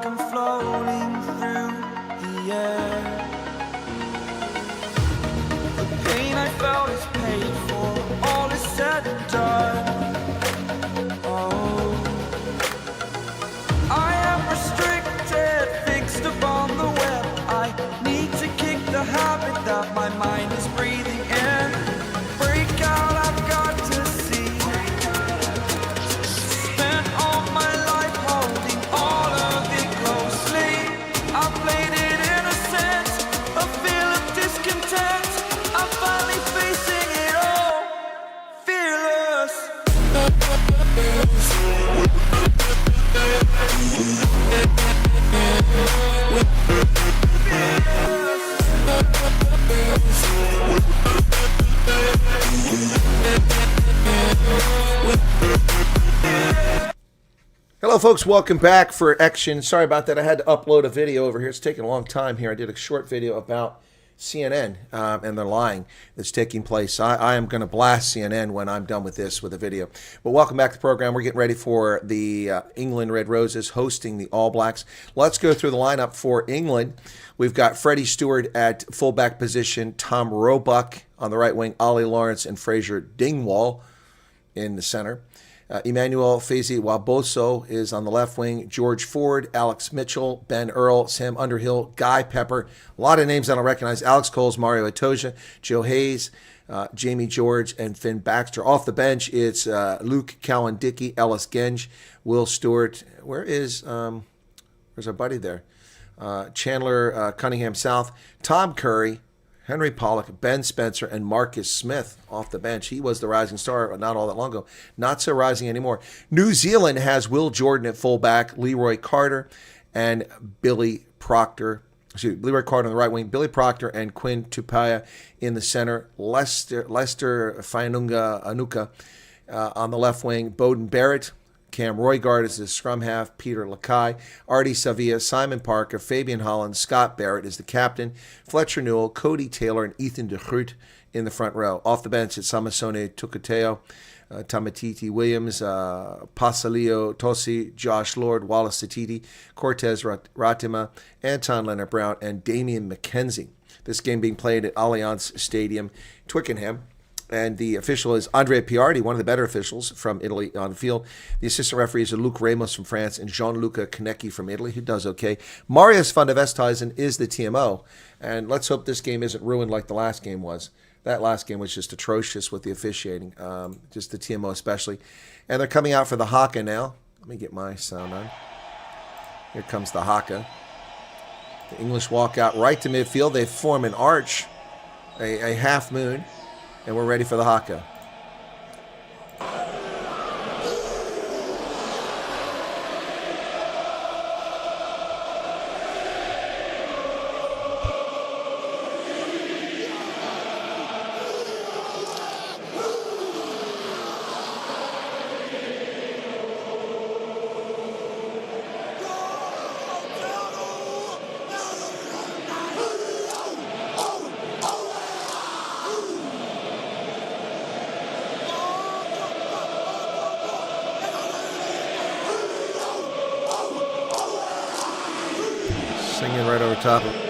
I'm floating through the air. The pain I felt is paid for, all is said and done. Oh, I am restricted, fixed upon the web. I need to kick the habit that my mind is breathing in. Break out, I've got to see. Spent all my life holding all of it closely. I played it innocent, a feel of discontent. I'm finally facing it all, fearless. Hello folks, welcome back for Action. Sorry about that, I had to upload a video over here. It's taking a long time here. I did a short video about CNN and their lying that's taking place. I am going to blast CNN when I'm done with this with a video. But welcome back to the program. We're getting ready for the England Red Roses hosting the All Blacks. Let's go through the lineup for England. We've got Freddie Stewart at fullback position, Tom Roebuck on the right wing, Ollie Lawrence and Fraser Dingwall in the center. Emmanuel Fezi-Waboso is on the left wing. George Ford, Alex Mitchell, Ben Earl, Sam Underhill, Guy Pepper. A lot of names I don't recognize. Alex Coles, Mario Itoja, Joe Hayes, Jamie George, and Finn Baxter. Off the bench, it's Luke Cowan-Dickey, Ellis Genge, Will Stewart. Where's our buddy there? Chandler Cunningham South, Tom Curry, Henry Pollock, Ben Spencer, and Marcus Smith off the bench. He was the rising star not all that long ago. Not so rising anymore. New Zealand has Will Jordan at fullback, Leroy Carter, and Billy Proctor. Leroy Carter on the right wing, Billy Proctor and Quinn Tupaia in the center. Lester Fainunga Anuka on the left wing, Bowden Barrett. Cam Roygard is the scrum half, Peter Lakai, Artie Savia, Simon Parker, Fabian Holland, Scott Barrett is the captain, Fletcher Newell, Cody Taylor, and Ethan de Groot in the front row. Off the bench, it's Samasone Tukateo, Tamatiti Williams, Pasalio Tosi, Josh Lord, Wallace Satiti, Cortez Ratima, Anton Leonard Brown, and Damian McKenzie. This game being played at Allianz Stadium, Twickenham. And the official is Andrea Piardi, one of the better officials from Italy on the field. The assistant referees are Luc Ramos from France and Gianluca Konecki from Italy, who does okay. Marius van der Westhuizen is the TMO. And let's hope this game isn't ruined like the last game was. That last game was just atrocious with the officiating, just the TMO especially. And they're coming out for the haka now. Let me get my sound on. Here comes the haka. The English walk out right to midfield. They form an arch, a half moon. And we're ready for the haka. Singing right over top of it.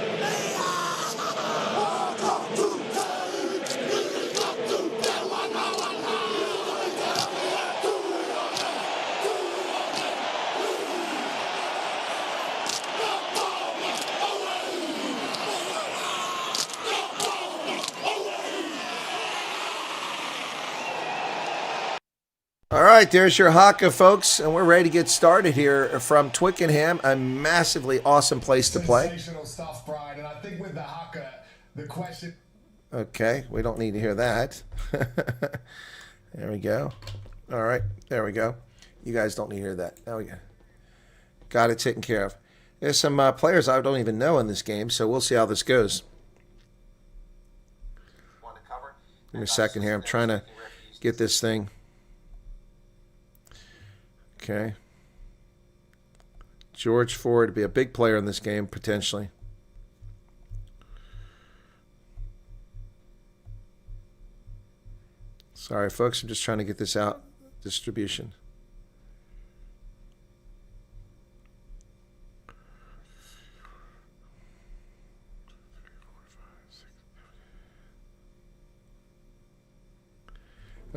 All right, there's your haka, folks, and we're ready to get started here from Twickenham, a massively awesome place to play. Sensational stuff, Brian, and I think with the haka, the question... Okay, we don't need to hear that. There we go. All right, there we go. You guys don't need to hear that. There we go. Got it taken care of. There's some players I don't even know in this game, so we'll see how this goes. Give me a second here. I'm trying to get this thing. Okay. George Ford to be a big player in this game, potentially. Sorry, folks. I'm just trying to get this out. Distribution.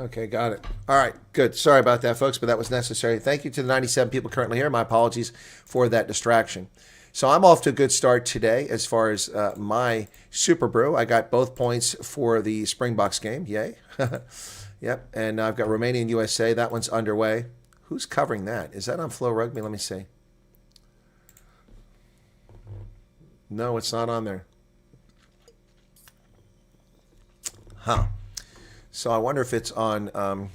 Okay, got it. All right, good. Sorry about that, folks, but that was necessary. Thank you to the 97 people currently here. My apologies for that distraction. So I'm off to a good start today as far as my Super Brew. I got both points for the Springboks game. Yay. Yep, and I've got Romania and USA. That one's underway. Who's covering that? Is that on Flow Rugby? Let me see. No, it's not on there. Huh. So I wonder if it's on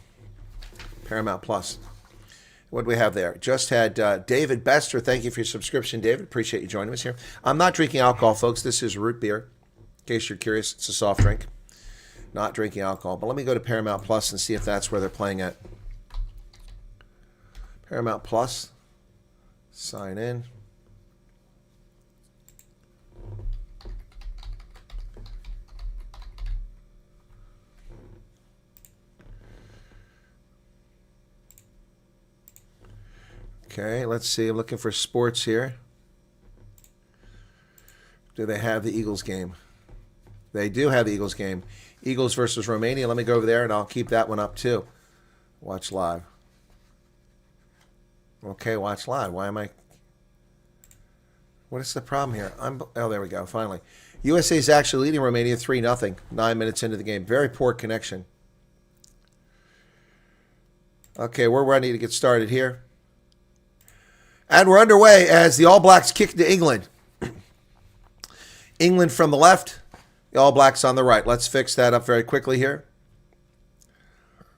Paramount Plus. What do we have there? Just had David Bester. Thank you for your subscription, David. Appreciate you joining us here. I'm not drinking alcohol, folks. This is root beer. In case you're curious, it's a soft drink. Not drinking alcohol. But let me go to Paramount Plus and see if that's where they're playing at. Paramount Plus. Sign in. Okay, let's see. I'm looking for sports here. Do they have the Eagles game? They do have the Eagles game. Eagles versus Romania. Let me go over there, and I'll keep that one up too. Watch live. Okay, watch live. Why am I... What is the problem here? Oh, there we go, finally. USA is actually leading Romania 3-0, 9 minutes into the game. Very poor connection. Okay, we're ready to get started here. And we're underway as the All Blacks kick to England. England from the left, the All Blacks on the right. Let's fix that up very quickly here.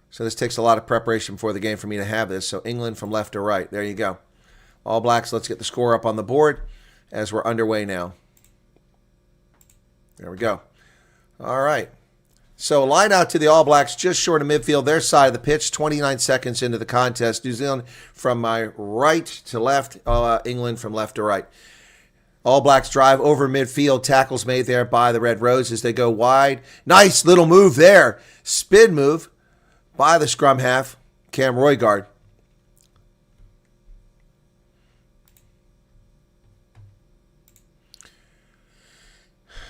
So this takes a lot of preparation for the game for me to have this. So England from left to right. There you go. All Blacks, let's get the score up on the board as we're underway now. There we go. All right. So line out to the All Blacks just short of midfield, their side of the pitch, 29 seconds into the contest. New Zealand from my right to left, England from left to right. All Blacks drive over midfield. Tackles made there by the Red Roses. They go wide. Nice little move there. Spin move by the scrum half, Cam Roygaard.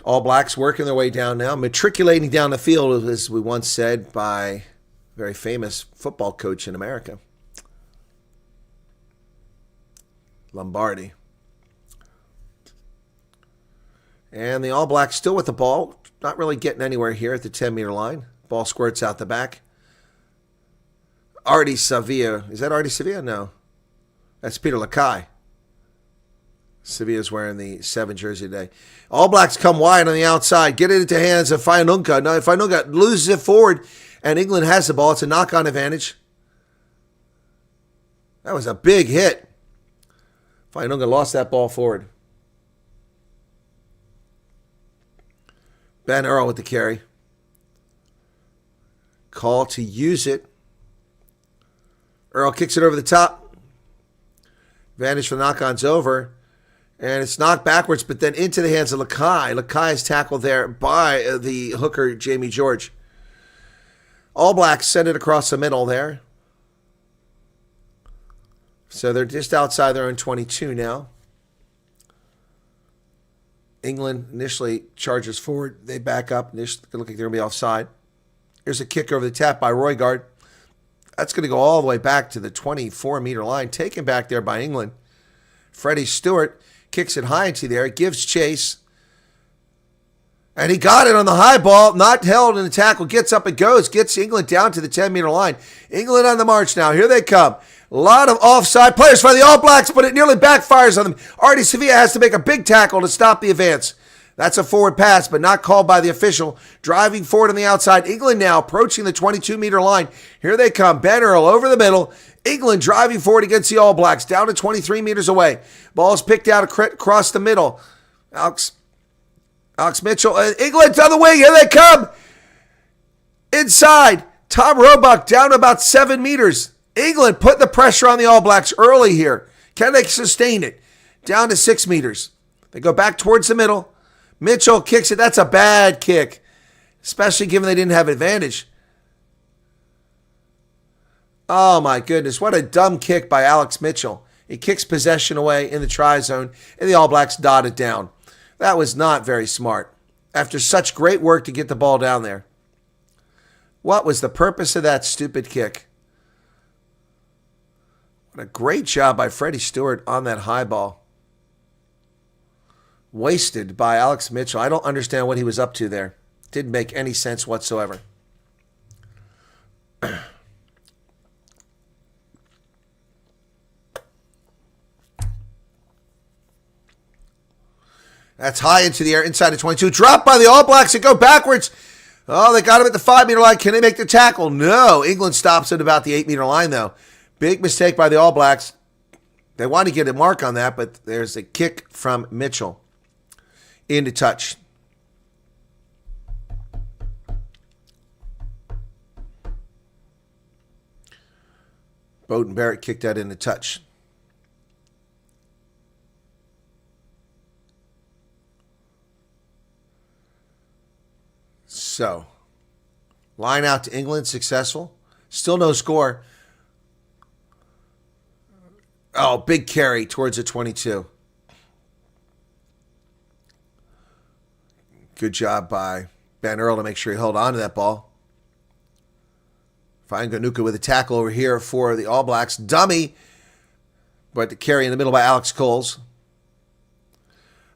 All Blacks working their way down now, matriculating down the field, as we once said by a very famous football coach in America, Lombardi. And the All Blacks still with the ball, not really getting anywhere here at the 10-meter line. Ball squirts out the back. Artie Sevilla. Is that Artie Sevilla? No. That's Peter Lakai. Sevilla's wearing the 7 jersey today. All Blacks come wide on the outside. Get it into hands of Fainunga. Now, Fainunga loses it forward, and England has the ball. It's a knock-on advantage. That was a big hit. Fainunga lost that ball forward. Ben Earl with the carry. Call to use it. Earl kicks it over the top. Advantage for the knock-on's over. And it's knocked backwards, but then into the hands of Lakai. Lakai is tackled there by the hooker, Jamie George. All Blacks send it across the middle there. So they're just outside their own 22 now. England initially charges forward. They back up. They look like they're going to be offside. Here's a kick over the tap by Roygaard. That's going to go all the way back to the 24-meter line. Taken back there by England. Freddie Stewart kicks it high into the air. Gives chase. And he got it on the high ball. Not held in the tackle. Gets up and goes. Gets England down to the 10-meter line. England on the march now. Here they come. A lot of offside players for the All Blacks, but it nearly backfires on them. Artie Sevilla has to make a big tackle to stop the advance. That's a forward pass, but not called by the official. Driving forward on the outside. England now approaching the 22-meter line. Here they come. Ben Earl over the middle. England driving forward against the All Blacks. Down to 23 meters away. Ball's picked out across the middle. Alex Mitchell. England on the wing. Here they come. Inside. Tom Roebuck down to about 7 meters. England put the pressure on the All Blacks early here. Can they sustain it? Down to 6 meters. They go back towards the middle. Mitchell kicks it. That's a bad kick, especially given they didn't have advantage. Oh, my goodness. What a dumb kick by Alex Mitchell. He kicks possession away in the try zone, and the All Blacks dot it down. That was not very smart after such great work to get the ball down there. What was the purpose of that stupid kick? What a great job by Freddie Stewart on that high ball. Wasted by Alex Mitchell. I don't understand what he was up to there. Didn't make any sense whatsoever. That's high into the air, inside of 22. Dropped by the All Blacks and go backwards. Oh, they got him at the 5-meter line. Can they make the tackle? No. England stops at about the 8-meter line, though. Big mistake by the All Blacks. They want to get a mark on that, but there's a kick from Mitchell into touch. Beauden Barrett kicked that into touch. So, line out to England, successful. Still no score. Oh, big carry towards the 22. Good job by Ben Earl to make sure he held on to that ball. Fainganuka with a tackle over here for the All Blacks. Dummy, but the carry in the middle by Alex Coles.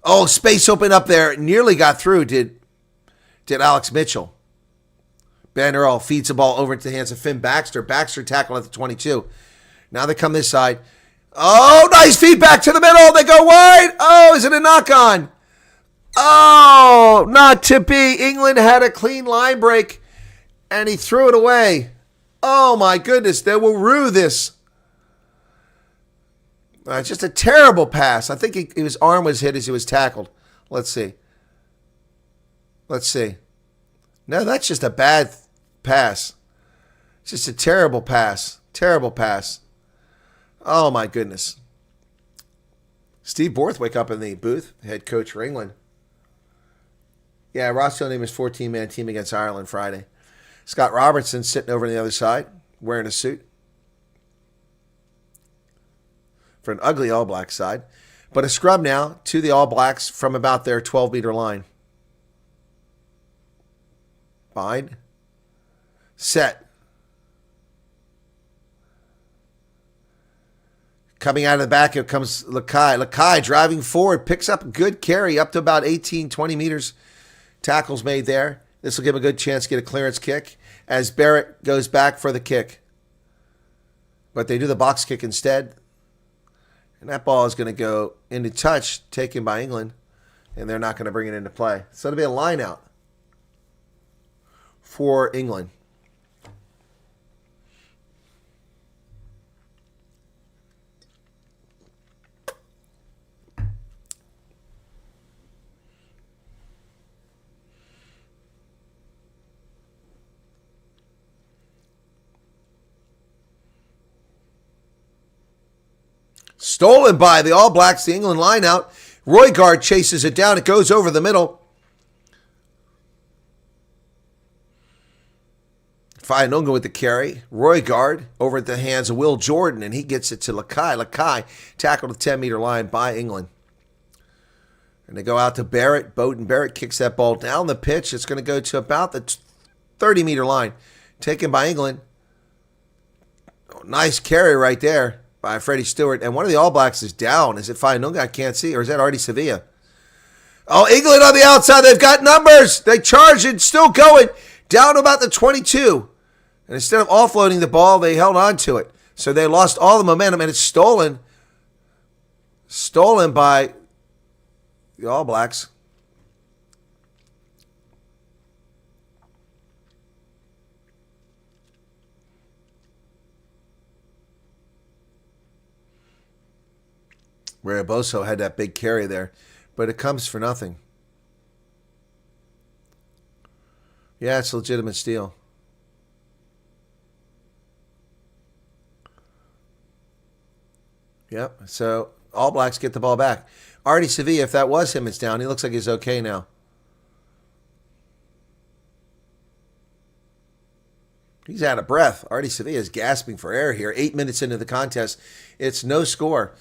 Oh, space opened up there. Nearly got through, did Alex Mitchell. Ben Earl feeds the ball over into the hands of Finn Baxter. Baxter tackled at the 22. Now they come this side. Oh, nice feedback to the middle. They go wide. Oh, is it a knock-on? Oh, not to be. England had a clean line break, and he threw it away. Oh, my goodness. They will rue this. Just a terrible pass. I think his arm was hit as he was tackled. Let's see. No, that's just a bad pass. It's just a terrible pass. Terrible pass. Oh, my goodness. Steve Borthwick up in the booth, head coach for England. Yeah, Ross named his 14-man team against Ireland Friday. Scott Robertson sitting over on the other side, wearing a suit. For an ugly All Black side. But a scrub now to the All Blacks from about their 12-meter line. Bind. Set. Coming out of the back, here comes Lakai. Lakai driving forward, picks up a good carry up to about 18, 20 meters. Tackles made there. This will give him a good chance to get a clearance kick as Barrett goes back for the kick. But they do the box kick instead. And that ball is going to go into touch, taken by England. And they're not going to bring it into play. So it'll be a line out for England. Stolen by the All Blacks, the England line out. Roygaard chases it down. It goes over the middle. Fainunga with the carry. Roygaard over at the hands of Will Jordan, and he gets it to Lakai. Lakai tackled the 10-meter line by England. And they go out to Barrett. Beauden Barrett kicks that ball down the pitch. It's going to go to about the 30-meter line. Taken by England. Oh, nice carry right there by Freddie Stewart. And one of the All Blacks is down. Is it Fainunga? I can't see. Or is that Artie Sevilla? Oh, England on the outside. They've got numbers. They charge it. Still going. Down to about the 22. And instead of offloading the ball, they held on to it. So they lost all the momentum, and it's stolen. Stolen by the All Blacks. Where Boso had that big carry there. But it comes for nothing. Yeah, it's a legitimate steal. Yep, so All Blacks get the ball back. Artie Sevilla, if that was him, it's down. He looks like he's okay now. He's out of breath. Artie Sevilla is gasping for air here. 8 minutes into the contest. It's no score.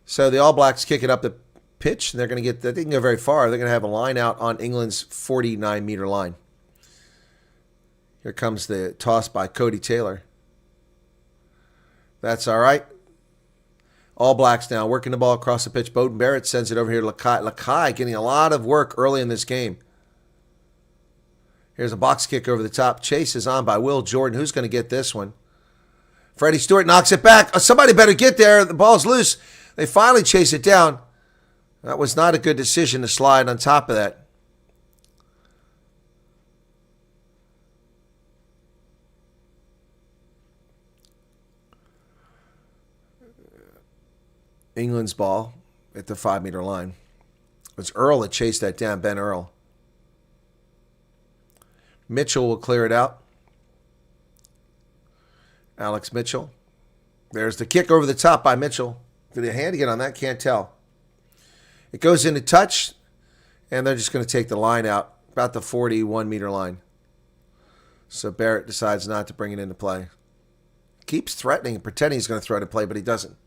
So the All Blacks kick it up the pitch. And they're going to get, they didn't go very far. They're going to have a line out on England's 49-meter line. Here comes the toss by Cody Taylor. That's all right. All Blacks now working the ball across the pitch. Beauden Barrett sends it over here to Lakai. Lakai getting a lot of work early in this game. Here's a box kick over the top. Chase is on by Will Jordan. Who's going to get this one? Freddie Stewart knocks it back. Oh, somebody better get there. The ball's loose. They finally chase it down. That was not a good decision to slide on top of that. England's ball at the 5-meter line. It was Earl that chased that down, Ben Earl. Mitchell will clear it out. Alex Mitchell. There's the kick over the top by Mitchell. Did a hand get on that? Can't tell. It goes into touch, and they're just going to take the line out, about the 41-meter line. So Barrett decides not to bring it into play. Keeps threatening and pretending he's going to throw it in play, but he doesn't.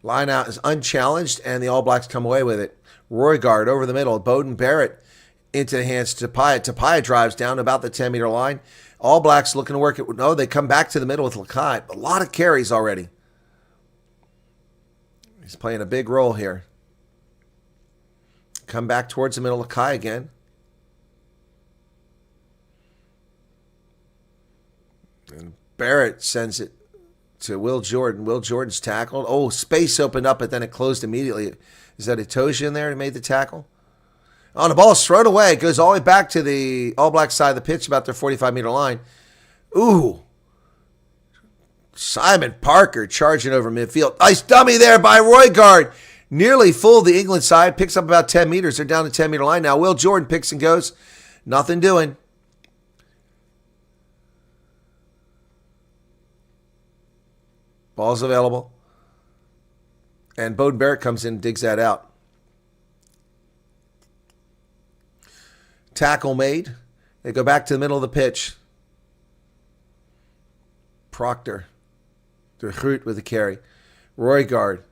Line out is unchallenged, and the All Blacks come away with it. Roygaard over the middle. Beauden Barrett into the hands to Tapia. Tapia drives down about the 10-meter line. All Blacks looking to work it. No, they come back to the middle with Lakai. A lot of carries already. He's playing a big role here. Come back towards the middle. Lakai again. And Barrett sends it to Will Jordan. Will Jordan's tackled. Oh, space opened up, but then it closed immediately. Is that Itoje in there who made the tackle? Oh, the ball's thrown away. It goes all the way back to the All Black side of the pitch, about their 45-meter line. Ooh. Simon Parker charging over midfield. Nice dummy there by Roygaard. Nearly full the England side. Picks up about 10 meters. They're down the 10-meter line now. Will Jordan picks and goes. Nothing doing. Ball's available. And Beauden Barrett comes in and digs that out. Tackle made. They go back to the middle of the pitch. Proctor. De Groot with the carry. Roygaard.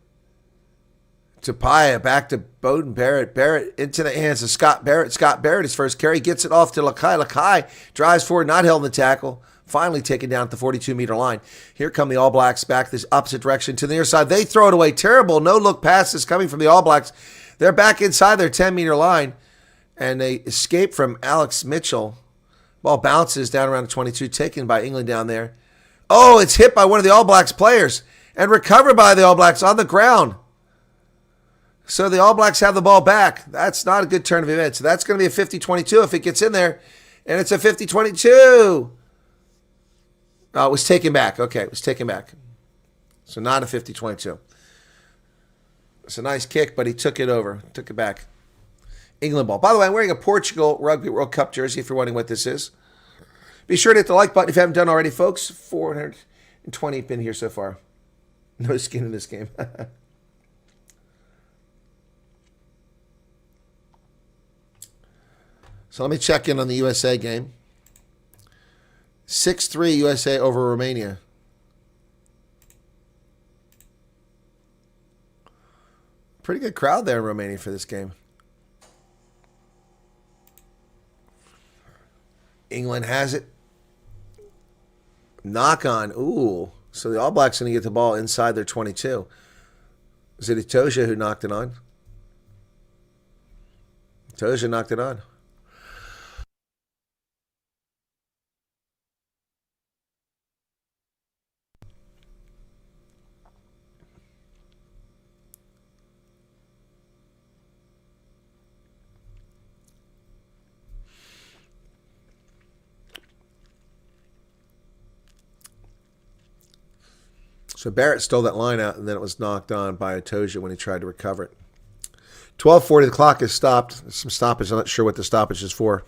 Tapia back to Beauden Barrett. Barrett into the hands of Scott Barrett. Scott Barrett, his first carry, gets it off to Lakai. Lakai drives forward, not held in the tackle. Finally taken down at the 42-meter line. Here come the All Blacks back this opposite direction to the near side. They throw it away. Terrible no-look passes coming from the All Blacks. They're back inside their 10-meter line, and they escape from Alex Mitchell. Ball bounces down around the 22, taken by England down there. Oh, it's hit by one of the All Blacks players and recovered by the All Blacks on the ground. So the All Blacks have the ball back. That's not a good turn of events. So that's going to be a 50-22 if it gets in there, and it's a 50-22. Oh, it was taken back. Okay, it was taken back. So not a 50-22. It's a nice kick, but he took it over. Took it back. England ball. By the way, I'm wearing a Portugal Rugby World Cup jersey if you're wondering what this is. Be sure to hit the like button if you haven't done already, folks. 420 been here so far. No skin in this game. So let me check in on the USA game. 6-3 USA over Romania. Pretty good crowd there in Romania for this game. England has it. Knock on. Ooh. So the All Blacks going to get the ball inside their 22. Is it Itoje who knocked it on? Itoje knocked it on. So Barrett stole that line out, and then it was knocked on by Itoje when he tried to recover it. 12:40, the clock is stopped. Some stoppage. I'm not sure what the stoppage is for.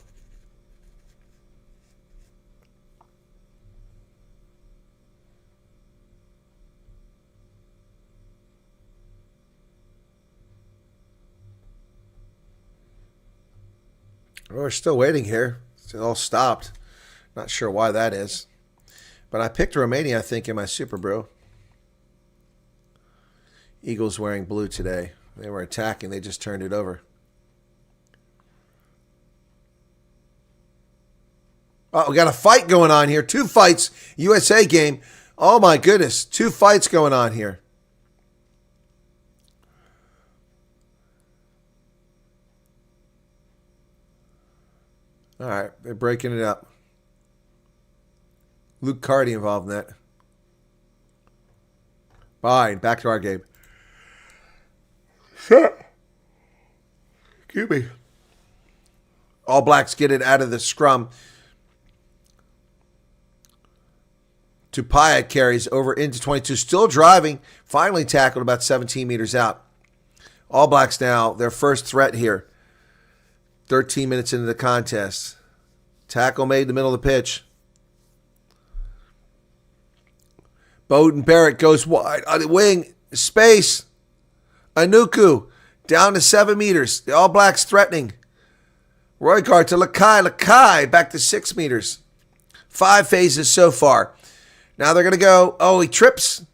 Oh, we're still waiting here. It's all stopped. Not sure why that is. But I picked Romania, I think, in my Super Bro. Eagles wearing blue today. They were attacking. They just turned it over. Oh, we got a fight going on here. 2 fights. USA game. Oh, my goodness. 2 fights going on here. All right. They're breaking it up. Luke Carty involved in that. Fine. Back to our game. Excuse me. All Blacks get it out of the scrum. Tupaia carries over into 22. Still driving. Finally tackled about 17 meters out. All Blacks now, their first threat here. 13 minutes into the contest. Tackle made in the middle of the pitch. Beauden Barrett goes wide on the wing. Space. Anuku down to 7 meters. The All Blacks threatening. Roygaard to Lakai. Lakai back to 6 meters. 5 phases so far. Now they're going to go. Oh, he trips.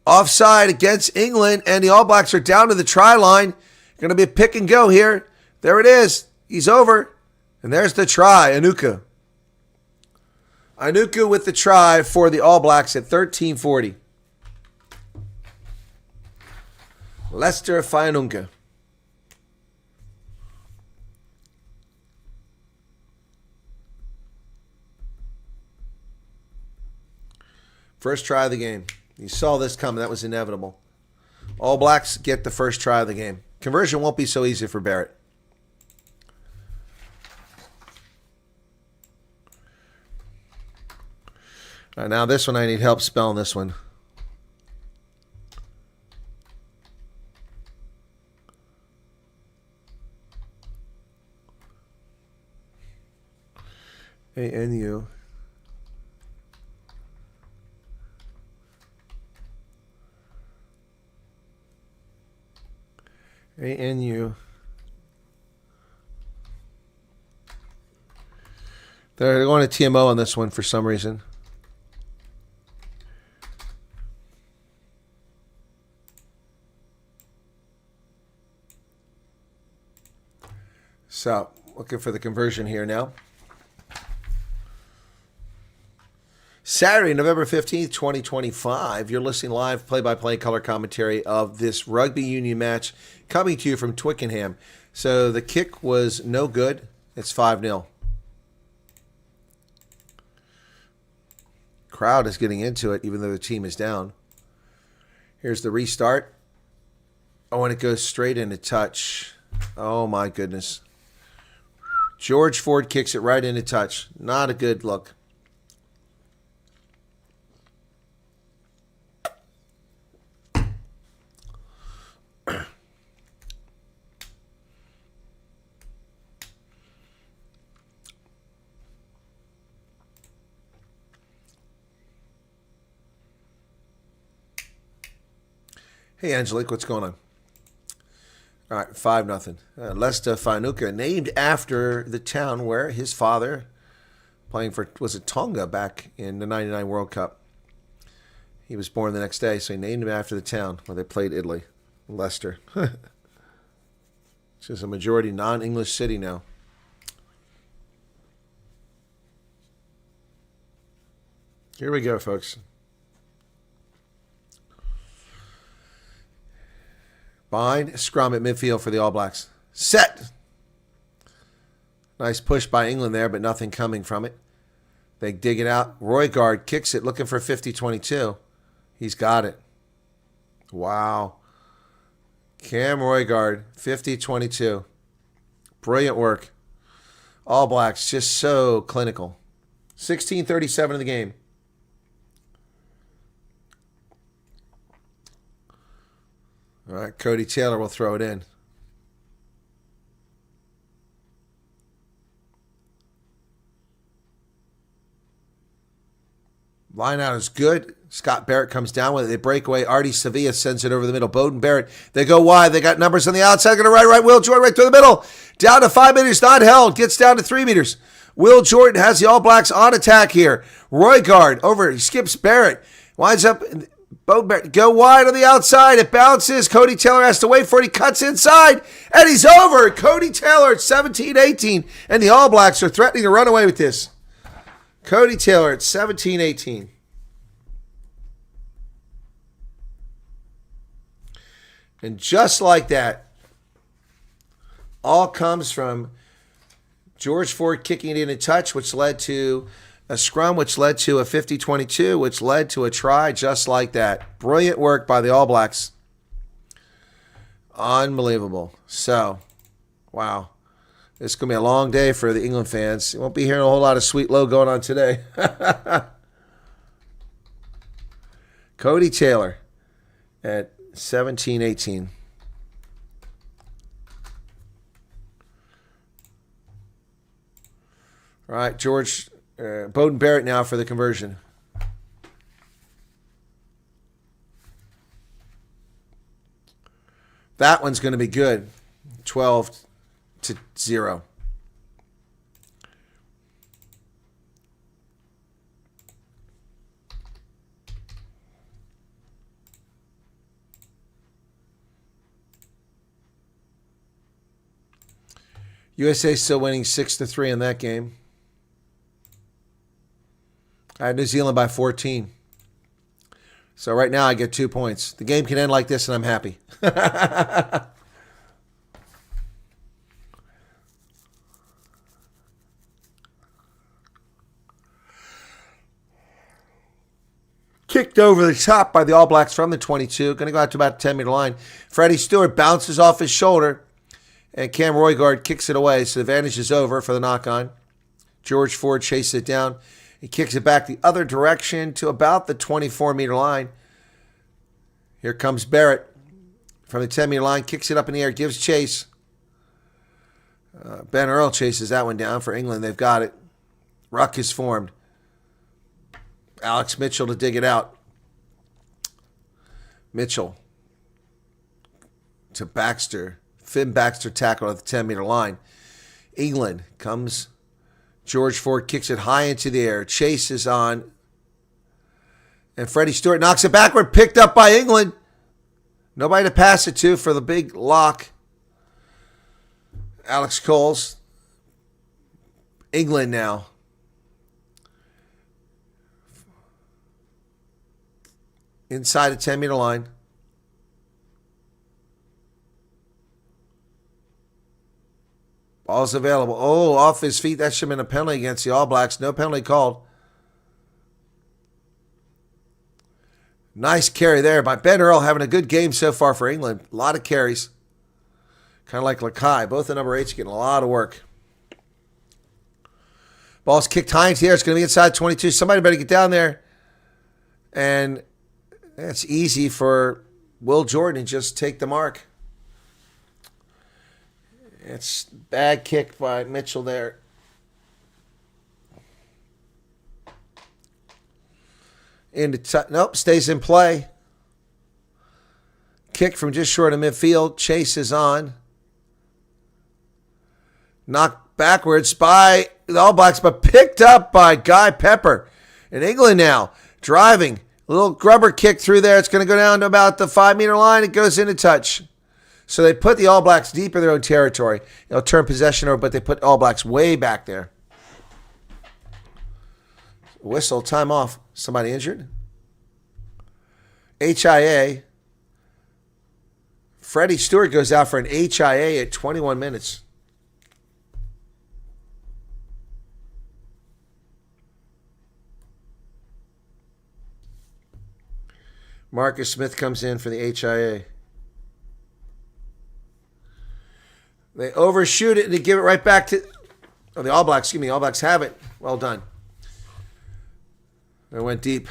Offside against England. And the All Blacks are down to the try line. Going to be a pick and go here. There it is. He's over. And there's the try. Anuku. Anuku with the try for the All Blacks at 13:40. Lester Fainunga. First try of the game. You saw this coming. That was inevitable. All Blacks get the first try of the game. Conversion won't be so easy for Barrett. All right, now this one I need help spelling this one. A-N-U. A-N-U. They're going to TMO on this one for some reason. So, looking for the conversion here now. Saturday, November 15th, 2025. You're listening live, play-by-play color commentary of this rugby union match coming to you from Twickenham. So the kick was no good. It's 5-0. Crowd is getting into it, even though the team is down. Here's the restart. Oh, and it goes straight into touch. Oh, my goodness. George Ford kicks it right into touch. Not a good look. Hey, Angelique, what's going on? All right, 5-0. Lester Fainunga, named after the town where his father, playing for, was it Tonga back in the 99 World Cup? He was born the next day, so he named him after the town where they played Italy, Leicester. Which is a majority non-English city now. Here we go, folks. Bind, scrum at midfield for the All Blacks. Set! Nice push by England there, but nothing coming from it. They dig it out. Roygaard kicks it, looking for 50-22. He's got it. Wow. Cam Roygaard, 50-22. Brilliant work. All Blacks, just so clinical. 16:37 of the game. All right, Cody Taylor will throw it in. Line out is good. Scott Barrett comes down with it. They break away. Artie Sevilla sends it over the middle. Beauden Barrett. They go wide. They got numbers on the outside. Going to right. Will Jordan right through the middle. Down to 5 meters. Not held. Gets down to 3 meters. Will Jordan has the All Blacks on attack here. Roygaard over. He skips Barrett. Winds up Bodenberry, go wide on the outside. It bounces. Cody Taylor has to wait for it. He cuts inside, and he's over. Cody Taylor at 17-18, and the All Blacks are threatening to run away with this. Cody Taylor at 17-18. And just like that, all comes from George Ford kicking it in a touch, which led to a scrum, which led to a 50-22, which led to a try just like that. Brilliant work by the All Blacks. Unbelievable. So, wow. It's going to be a long day for the England fans. You won't be hearing a whole lot of Sweet Low going on today. Cody Taylor at 17-18. All right, George Bowden Barrett now for the conversion. That one's going to be good. 12-0. USA still winning 6-3 in that game. I had New Zealand by 14. So right now I get 2 points. The game can end like this and I'm happy. Kicked over the top by the All Blacks from the 22. Going to go out to about the 10-meter line. Freddie Stewart bounces off his shoulder. And Cam Roygaard kicks it away. So the advantage is over for the knock-on. George Ford chases it down. He kicks it back the other direction to about the 24-meter line. Here comes Barrett from the 10-meter line. Kicks it up in the air. Gives chase. Ben Earl chases that one down for England. They've got it. Ruck is formed. Alex Mitchell to dig it out. Mitchell to Baxter. Finn Baxter tackle at the 10-meter line. England comes. George Ford kicks it high into the air. Chase is on. And Freddie Stewart knocks it backward. Picked up by England. Nobody to pass it to for the big lock. Alex Coles. England now. Inside the 10-meter line. Ball's available. Oh, off his feet. That should have been a penalty against the All Blacks. No penalty called. Nice carry there by Ben Earl, having a good game so far for England. A lot of carries. Kind of like Lakai. Both the number 8s getting a lot of work. Ball's kicked high into the air. It's going to be inside 22. Somebody better get down there. And it's easy for Will Jordan to just take the mark. It's bad kick by Mitchell there. Nope, stays in play. Kick from just short of midfield. Chase is on. Knocked backwards by the All Blacks, but picked up by Guy Pepper. In England now, driving. A little grubber kick through there. It's going to go down to about the 5-meter line. It goes into touch. So they put the All Blacks deep in their own territory. They'll turn possession over, but they put All Blacks way back there. Whistle, time off. Somebody injured? HIA. Freddie Stewart goes out for an HIA at 21 minutes. Marcus Smith comes in for the HIA. They overshoot it and they give it right back to the All Blacks. Excuse me, All Blacks have it. Well done. They went deep.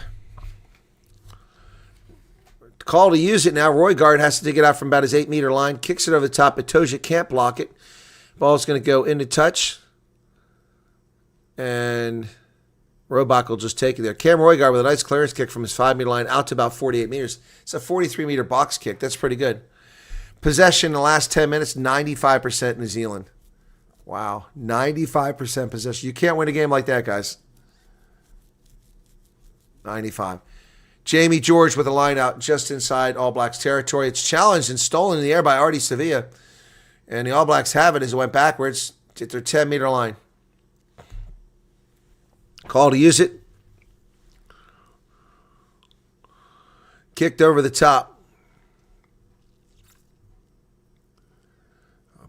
Call to use it now. Roygaard has to dig it out from about his 8-meter line. Kicks it over the top. Itoja can't block it. Ball's going to go into touch. And Robach will just take it there. Cam Roygaard with a nice clearance kick from his 5-meter line out to about 48 meters. It's a 43-meter box kick. That's pretty good. Possession in the last 10 minutes, 95% New Zealand. Wow, 95% possession. You can't win a game like that, guys. 95. Jamie George with a line out just inside All Blacks territory. It's challenged and stolen in the air by Artie Sevilla. And the All Blacks have it as it went backwards at their 10-meter line. Call to use it. Kicked over the top.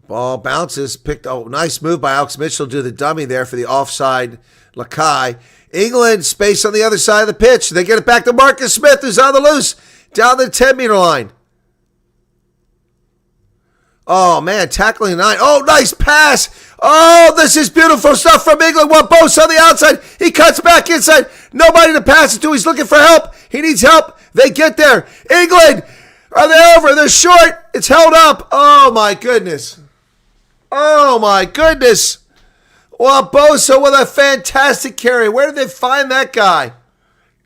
Ball bounces. Picked. Oh, nice move by Alex Mitchell to do the dummy there for the offside Lakai. England space on the other side of the pitch. They get it back to Marcus Smith, who's on the loose, down the 10-meter line. Oh, man, tackling 9. Oh, nice pass. Oh, this is beautiful stuff from England. Bosa on the outside. He cuts back inside. Nobody to pass it to. He's looking for help. He needs help. They get there. England, are they over? They're short. It's held up. Oh, my goodness. Oh, my goodness. Bosa with a fantastic carry. Where did they find that guy?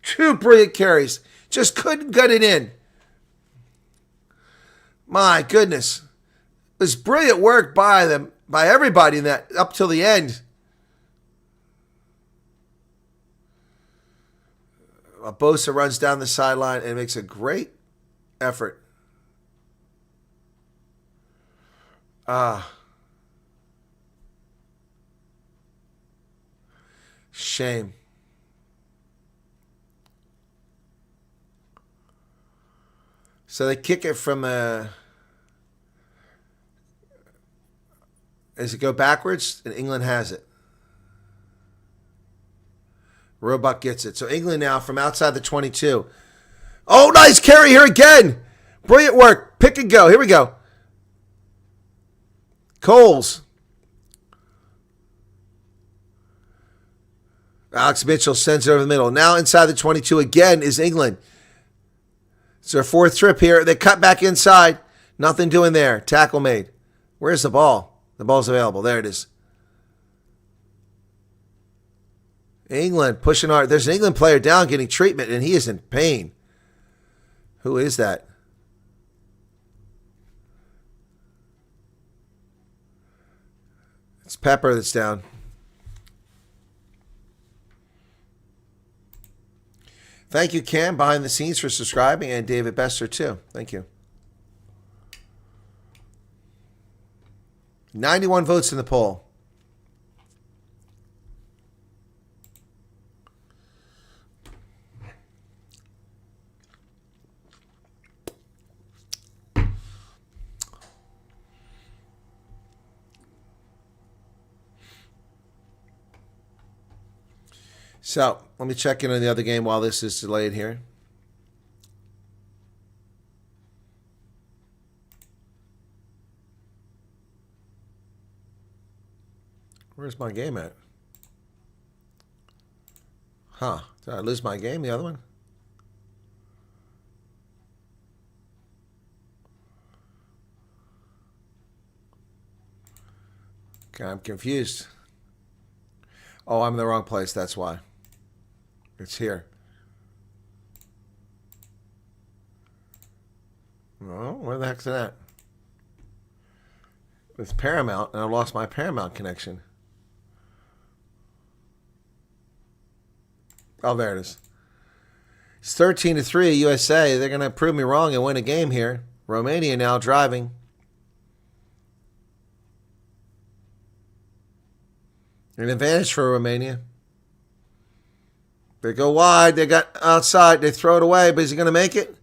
2 brilliant carries. Just couldn't get it in. My goodness. It was brilliant work by them, by everybody in that up till the end. Bosa runs down the sideline and makes a great effort. Shame. So they kick it from a... Does it go backwards? And England has it. Roebuck gets it. So England now from outside the 22. Oh, nice carry here again. Brilliant work. Pick and go. Here we go. Coles. Alex Mitchell sends it over the middle. Now inside the 22 again is England. It's their 4th trip here. They cut back inside. Nothing doing there. Tackle made. Where's the ball? The ball's available. There it is. England pushing hard. There's an England player down getting treatment, and he is in pain. Who is that? It's Pepper that's down. Thank you, Cam, behind the scenes, for subscribing, and David Bester, too. Thank you. 91 votes in the poll. So, let me check in on the other game while this is delayed here. Where's my game at? Huh. Did I lose my game, the other one? Okay, I'm confused. Oh, I'm in the wrong place, that's why. It's here. Oh, where the heck's it at? It's Paramount, and I lost my Paramount connection. Oh, there it is. It's 13-3 USA. They're going to prove me wrong and win a game here. Romania now driving. An advantage for Romania. They go wide. They got outside. They throw it away, but is he going to make it?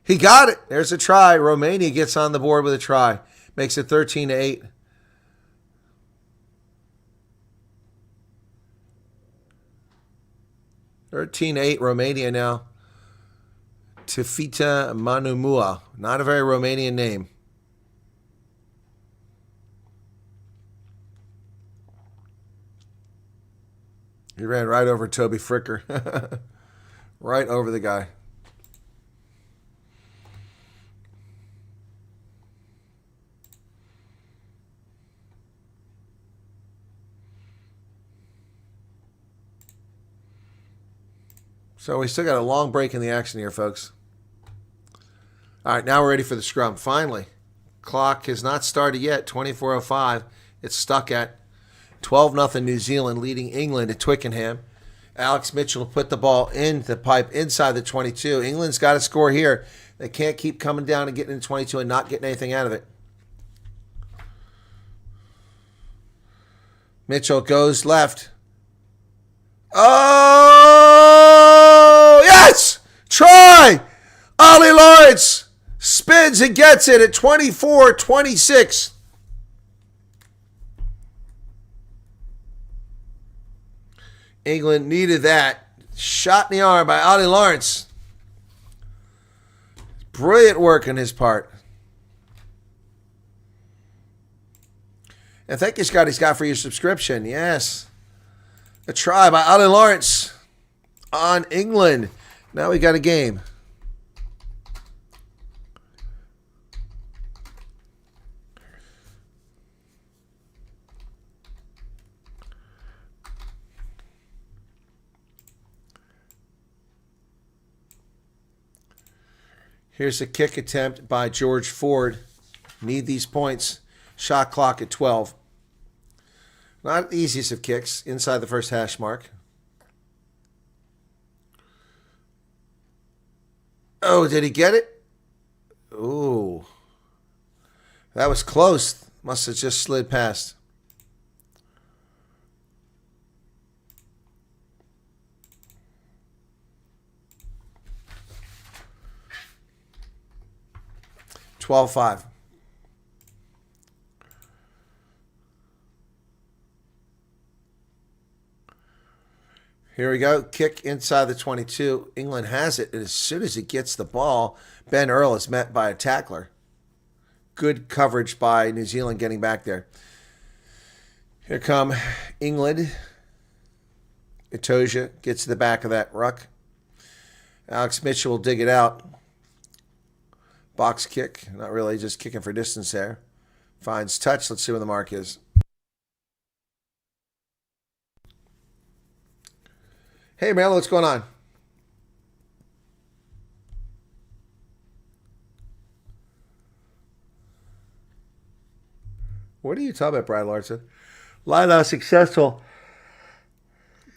He got it. There's a try. Romania gets on the board with a try. Makes it 13-8. Romania now. Tefita Manumua. Not a very Romanian name. He ran right over Toby Fricker. Right over the guy. So we still got a long break in the action here, folks. All right, now we're ready for the scrum. Finally, clock has not started yet, 24:05. It's stuck at 12-0 New Zealand, leading England at Twickenham. Alex Mitchell put the ball in the pipe inside the 22. England's got to score here. They can't keep coming down and getting in 22 and not getting anything out of it. Mitchell goes left. Oh, yes! Try! Ollie Lawrence spins and gets it at 24-26. England needed that. Shot in the arm by Ollie Lawrence. Brilliant work on his part. And thank you, Scotty Scott, for your subscription. Yes. A try by Ollie Lawrence on England. Now we got a game. Here's a kick attempt by George Ford. Need these points. Shot clock at 12. Not the easiest of kicks inside the first hash mark. Oh, did he get it? Ooh. That was close. Must have just slid past. $12-5. Here we go. Kick inside the 22. England has it. And as soon as it gets the ball, Ben Earl is met by a tackler. Good coverage by New Zealand getting back there. Here come England. Itoja gets to the back of that ruck. Alex Mitchell will dig it out. Box kick. Not really, just kicking for distance there. Finds touch. Let's see where the mark is. Hey, Marlo, what's going on? What are you talking about, Brian Larson? Line out successful.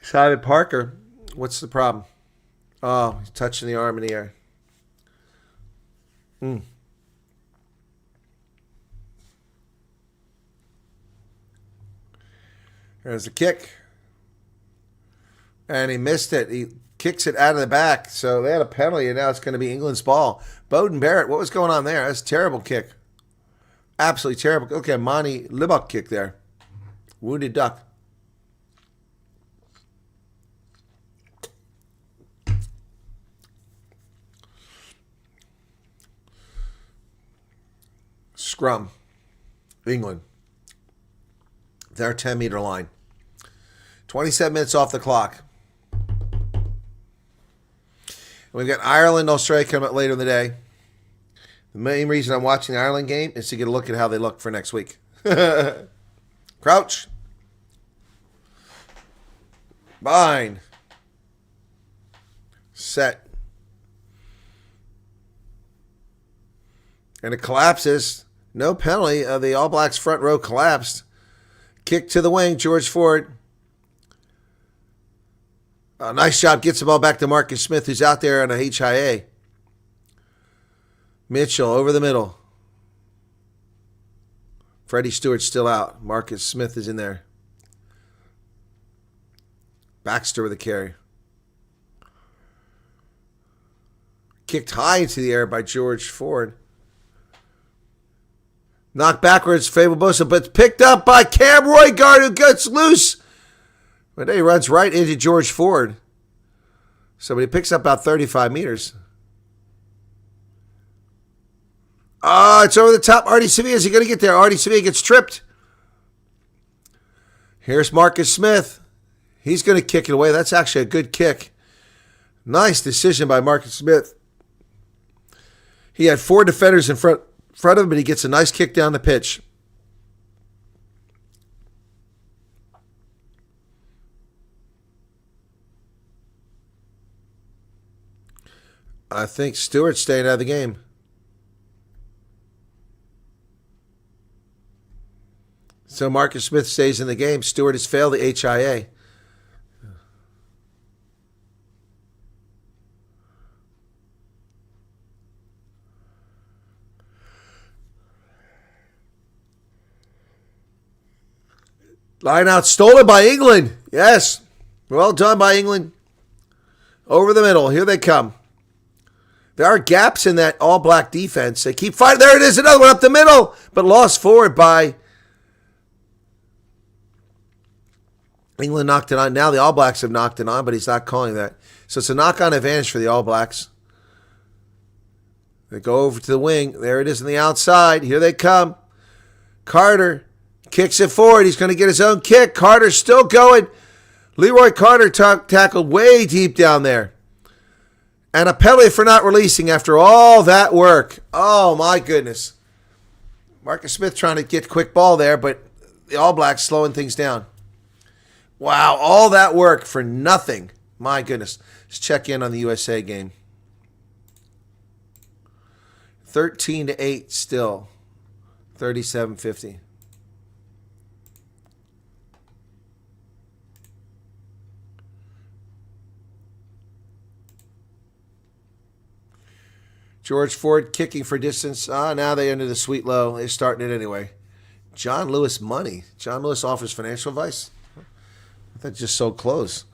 Simon Parker. What's the problem? Oh, he's touching the arm in the air. There's the kick. And he missed it. He kicks it out of the back. So they had a penalty, and now it's going to be England's ball. Bowden Barrett, what was going on there? That's a terrible kick. Absolutely terrible. Okay, Monty Libok kick there. Wounded duck. Scrum. England. Their 10-meter line. 27 minutes off the clock. We've got Ireland, Australia coming up later in the day. The main reason I'm watching the Ireland game is to get a look at how they look for next week. Crouch. Bind. Set. And it collapses. No penalty. The All Blacks front row collapsed. Kick to the wing. George Ford. Nice job. Gets the ball back to Marcus Smith, who's out there on a HIA. Mitchell over the middle. Freddie Stewart's still out. Marcus Smith is in there. Baxter with a carry. Kicked high into the air by George Ford. Knocked backwards, Fable Bosa, but picked up by Cam Roygaard, who gets loose. But he runs right into George Ford. So he picks up about 35 meters. It's over the top. Artie Sevilla, is he going to get there? Artie Sevilla gets tripped. Here's Marcus Smith. He's going to kick it away. That's actually a good kick. Nice decision by Marcus Smith. He had 4 defenders in front of him, but he gets a nice kick down the pitch. I think Stewart's staying out of the game. So Marcus Smith stays in the game. Stewart has failed the HIA. Line out stolen by England. Yes. Well done by England. Over the middle. Here they come. There are gaps in that all-black defense. They keep fighting. There it is. Another one up the middle. But lost forward by England. Knocked it on. Now the All Blacks have knocked it on, but he's not calling that. So it's a knock-on advantage for the All Blacks. They go over to the wing. There it is on the outside. Here they come. Carter kicks it forward. He's going to get his own kick. Carter's still going. Leroy Carter tackled way deep down there. And a penalty for not releasing after all that work. Oh, my goodness. Marcus Smith trying to get quick ball there, but the All Blacks slowing things down. Wow, all that work for nothing. My goodness. Let's check in on the USA game. 13-8 still. 37-50. George Ford kicking for distance. Now they into the sweet low. They're starting it anyway. John Lewis money. John Lewis offers financial advice. I thought just sold clothes.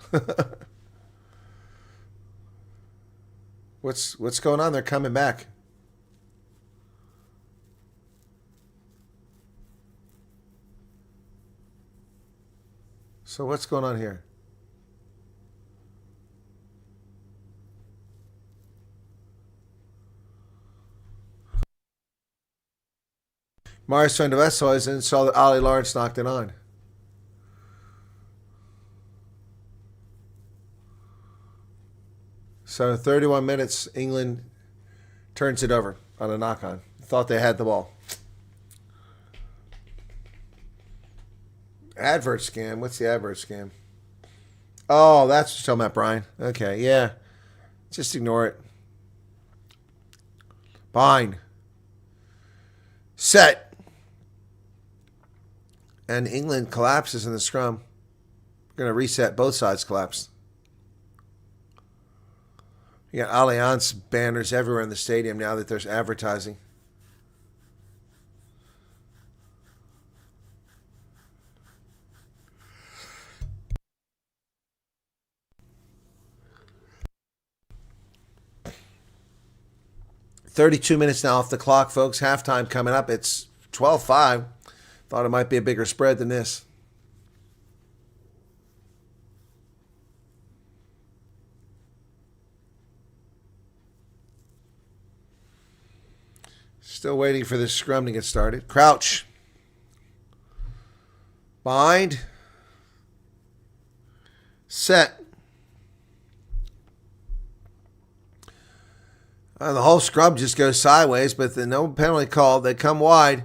What's going on? They're coming back. So what's going on here? Marius van der Westhuizen saw that Ollie Lawrence knocked it on. So 31 minutes, England turns it over on a knock-on. Thought they had the ball. Advert scam. What's the advert scam? Oh, that's what you're talking about, Brian. Okay, yeah. Just ignore it. Bind. Set. And England collapses in the scrum. We're going to reset. Both sides collapse. You got Allianz banners everywhere in the stadium now that there's advertising. "32 minutes now off the clock, folks. Halftime coming up. It's 12-5. Thought it might be a bigger spread than this. Still waiting for this scrum to get started. Crouch. Bind. Set. The whole scrum just goes sideways, but no penalty called. They come wide.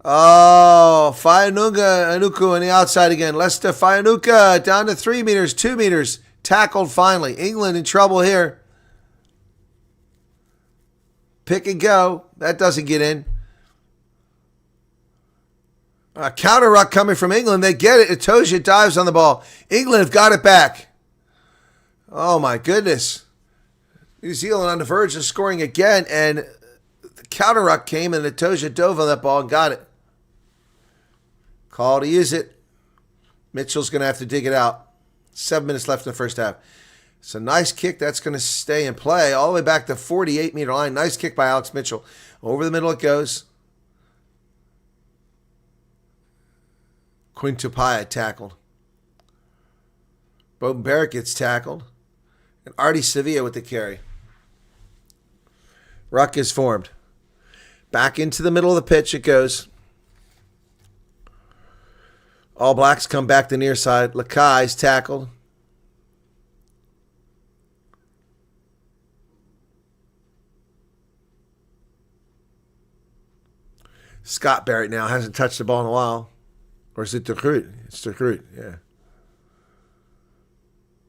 Oh, Faianuka Anuku on the outside again. Lester Faianuka down to 3 meters, 2 meters. Tackled finally. England in trouble here. Pick and go. That doesn't get in. Counter ruck coming from England. They get it. Itoja dives on the ball. England have got it back. Oh, my goodness. New Zealand on the verge of scoring again, and the counter ruck came, and Itoja dove on that ball and got it. Call to use it. Mitchell's going to have to dig it out. 7 minutes left in the first half. It's a nice kick. That's going to stay in play all the way back to 48-meter line. Nice kick by Alex Mitchell. Over the middle it goes. Quintupaya tackled. Beauden Barrett gets tackled. And Artie Sevilla with the carry. Ruck is formed. Back into the middle of the pitch it goes. All Blacks come back to near side. Lakai's tackled. Scott Barrett now hasn't touched the ball in a while. Or is it De Groot? It's De Groot, yeah.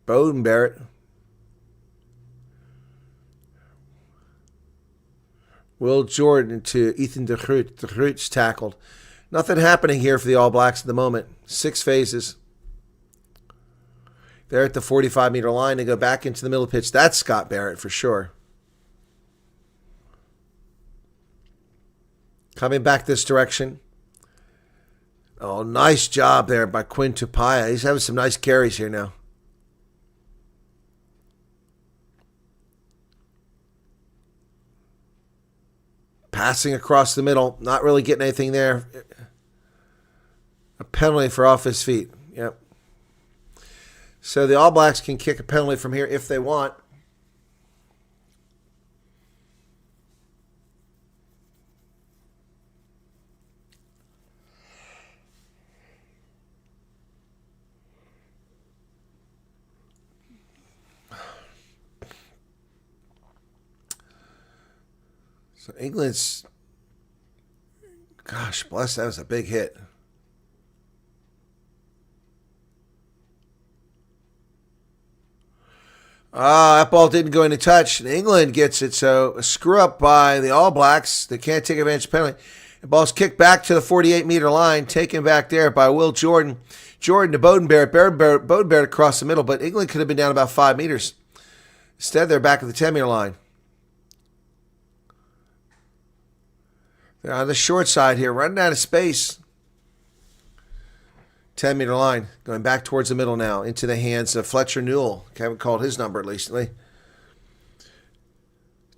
Beauden Barrett. Will Jordan to Ethan De Groot. De Groot's tackled. Nothing happening here for the All Blacks at the moment. 6 phases. They're at the 45-meter line. They go back into the middle of the pitch. That's Scott Barrett for sure. Coming back this direction. Oh, nice job there by Quinn Tupaia. He's having some nice carries here now. Passing across the middle, not really getting anything there. A penalty for off his feet. Yep. So the All Blacks can kick a penalty from here if they want. So England's, gosh bless, that was a big hit. That ball didn't go into touch. And England gets it, so a screw up by the All Blacks. They can't take advantage of the penalty. The ball's kicked back to the 48-meter line, taken back there by Will Jordan. Jordan to Bodenberg. Bodenberg across the middle, but England could have been down about 5 meters. Instead, they're back at the 10-meter line. They're on the short side here, running out of space. 10-meter line, going back towards the middle now, into the hands of Fletcher Newell. Haven't called his number recently.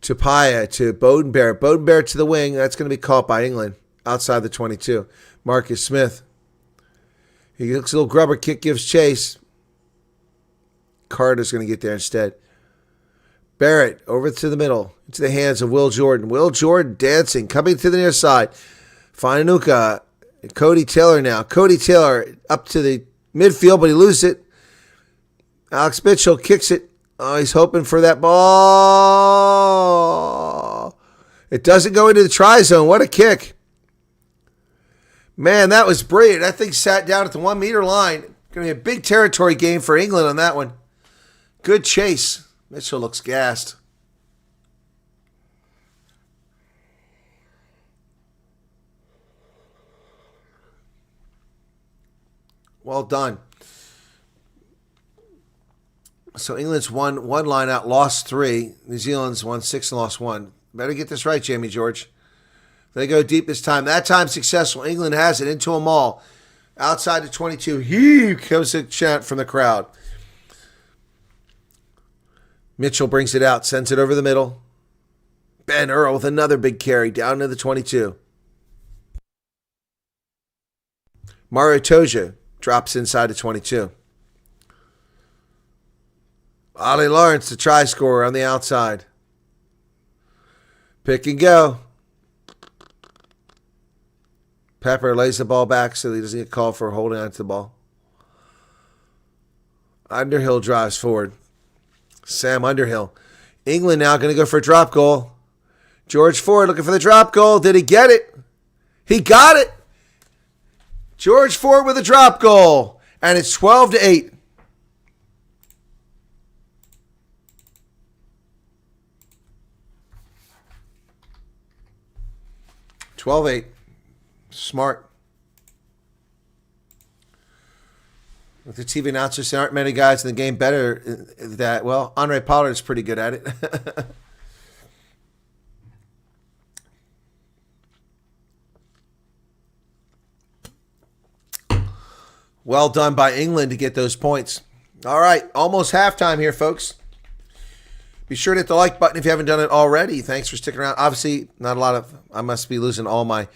Tupaia to Bodenberg. Bodenberg to the wing. That's going to be caught by England outside the 22. Marcus Smith. He looks a little grubber kick, gives chase. Carter's going to get there instead. Barrett over to the middle, into the hands of Will Jordan. Will Jordan dancing, coming to the near side. Fanuka, Cody Taylor now. Cody Taylor up to the midfield, but he loses it. Alex Mitchell kicks it. Oh, he's hoping for that ball. It doesn't go into the try zone. What a kick. Man, that was brilliant. That thing sat down at the 1 meter line. Going to be a big territory game for England on that one. Good chase. Mitchell looks gassed. Well done. So England's won 1 line out, lost 3. New Zealand's won 6 and lost 1. Better get this right, Jamie George. They go deep this time. That time successful. England has it into a maul. Outside the 22. Here comes a chant from the crowd. Mitchell brings it out, sends it over the middle. Ben Earl with another big carry down to the 22. Mario Toja drops inside the 22. Ollie Lawrence, the try scorer on the outside. Pick and go. Pepper lays the ball back so he doesn't get called for holding on to the ball. Underhill drives forward. Sam Underhill. England now going to go for a drop goal. George Ford looking for the drop goal. Did he get it? He got it. George Ford with a drop goal. And it's 12-8. Smart. With the TV announcers, there aren't many guys in the game better at that. Well, Andre Pollard's pretty good at it. Well done by England to get those points. All right, almost halftime here, folks. Be sure to hit the like button if you haven't done it already. Thanks for sticking around. Obviously, not a lot of... I must be losing all my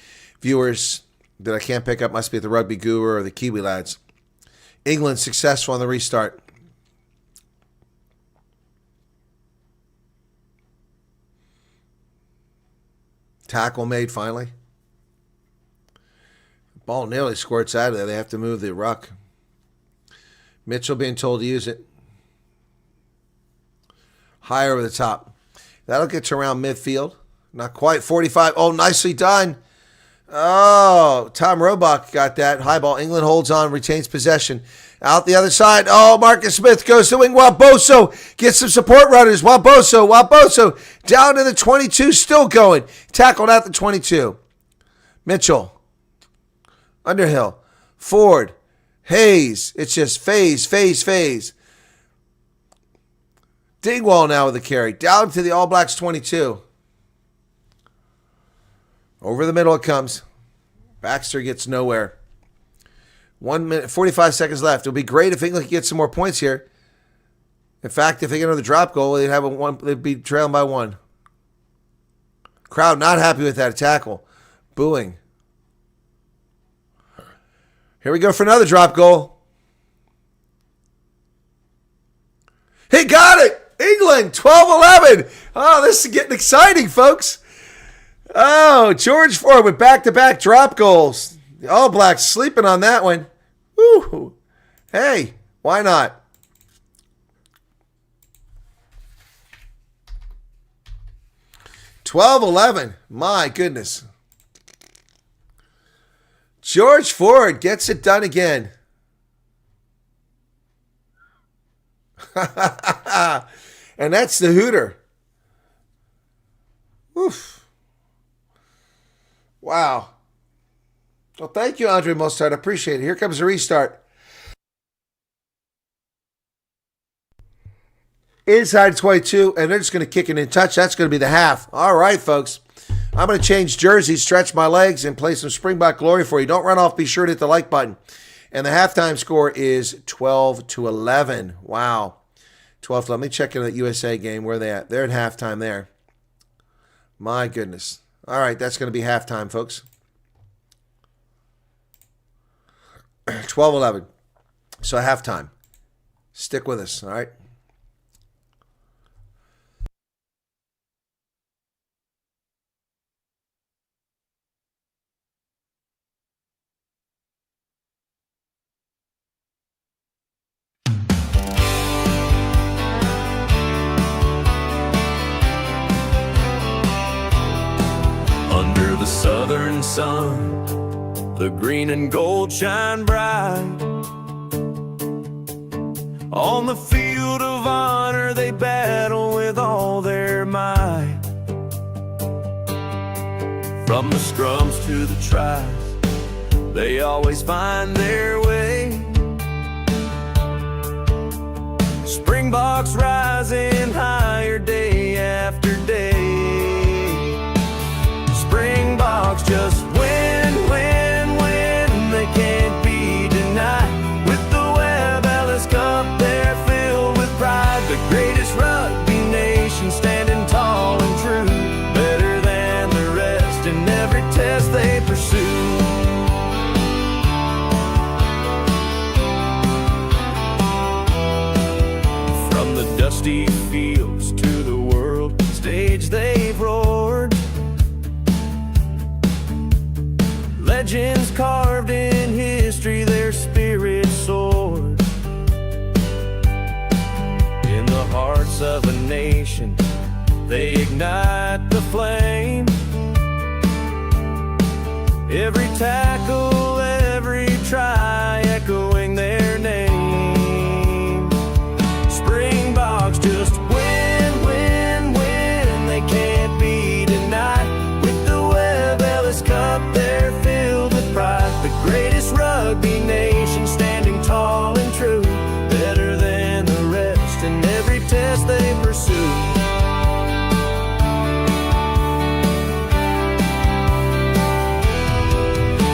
viewers that I can't pick up. Must be at the Rugby Guru or the Kiwi Lads. England successful on the restart. Tackle made finally. Ball nearly squirts out of there. They have to move the ruck. Mitchell being told to use it. High over the top. That'll get to around midfield. Not quite. 45. Oh, nicely done. Oh, Tom Roebuck got that. High ball. England holds on, retains possession. Out the other side. Oh, Marcus Smith goes to the wing. Waboso gets some support runners. Waboso down to the 22, still going. Tackled out the 22. Mitchell. Underhill. Ford. Hayes. It's just phase. Dingwall now with the carry. Down to the All Blacks 22. Over the middle it comes. Baxter gets nowhere. 1 minute, 45 seconds left. It would be great if England could get some more points here. In fact, if they get another drop goal, they'd be trailing by 1. Crowd not happy with that tackle. Booing. Here we go for another drop goal. He got it! England, 12-11. Oh, this is getting exciting, folks. Oh, George Ford with back-to-back drop goals. The All Blacks sleeping on that one. Woo! Hey, why not? $12-11. My goodness. George Ford gets it done again. And that's the hooter. Oof. Wow. Well, thank you, Andre Mostard. I appreciate it. Here comes the restart. Inside 22, and they're just going to kick it in touch. That's going to be the half. All right, folks. I'm going to change jerseys, stretch my legs, and play some Springbok glory for you. Don't run off. Be sure to hit the like button. And the halftime score is 12-11. Wow. 12. Let me check in the USA game. Where are they at? They're at halftime there. My goodness. All right, that's going to be halftime, folks. 12-11. So halftime. Stick with us, all right? Under the southern sun, the green and gold shine bright. On the field of honor, they battle with all their might. From the scrums to the tries, they always find their way. Springboks rising higher day after day. Springboks just win, win, win. They can't be denied. With the Webb Ellis Cup, they're filled with pride. The greatest rugby nation, standing tall and true, better than the rest in every test they pursue. From the dusty fields to the world stage they've roared. Legends carved in history, their spirit soared. In the hearts of a nation, they ignite the flame. Every tackle, every try, echoing their name. Springboks just win, win, win. They can't be denied. With the Webb Ellis Cup, they're filled with pride. The greatest rugby nation, standing tall and true, better than the rest in every test they pursue.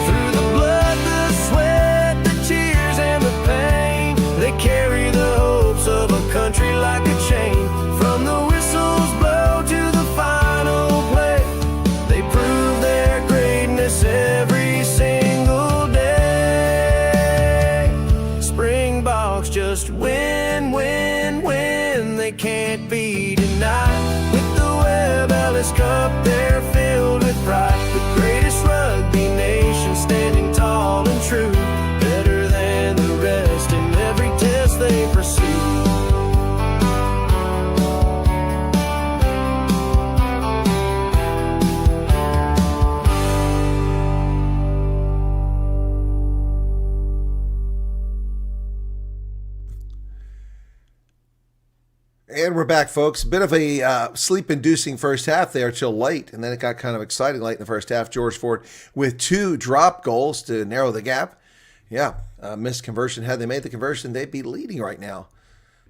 Through the blood, the sweat, the tears, and the pain, they carry the hopes of a country like a chain. From the whistles blow to the final play, they prove their greatness every single day. Springboks just win, win, win. They can't be denied. With the Webb Ellis Cup, they're filled with pride. The greatest rugby nation, standing tall and true, better than the rest in every test they pursue. And we're back, folks. A bit of a sleep-inducing first half there till late, and then it got kind of exciting late in the first half. George Ford with 2 drop goals to narrow the gap. Yeah, missed conversion. Had they made the conversion, they'd be leading right now.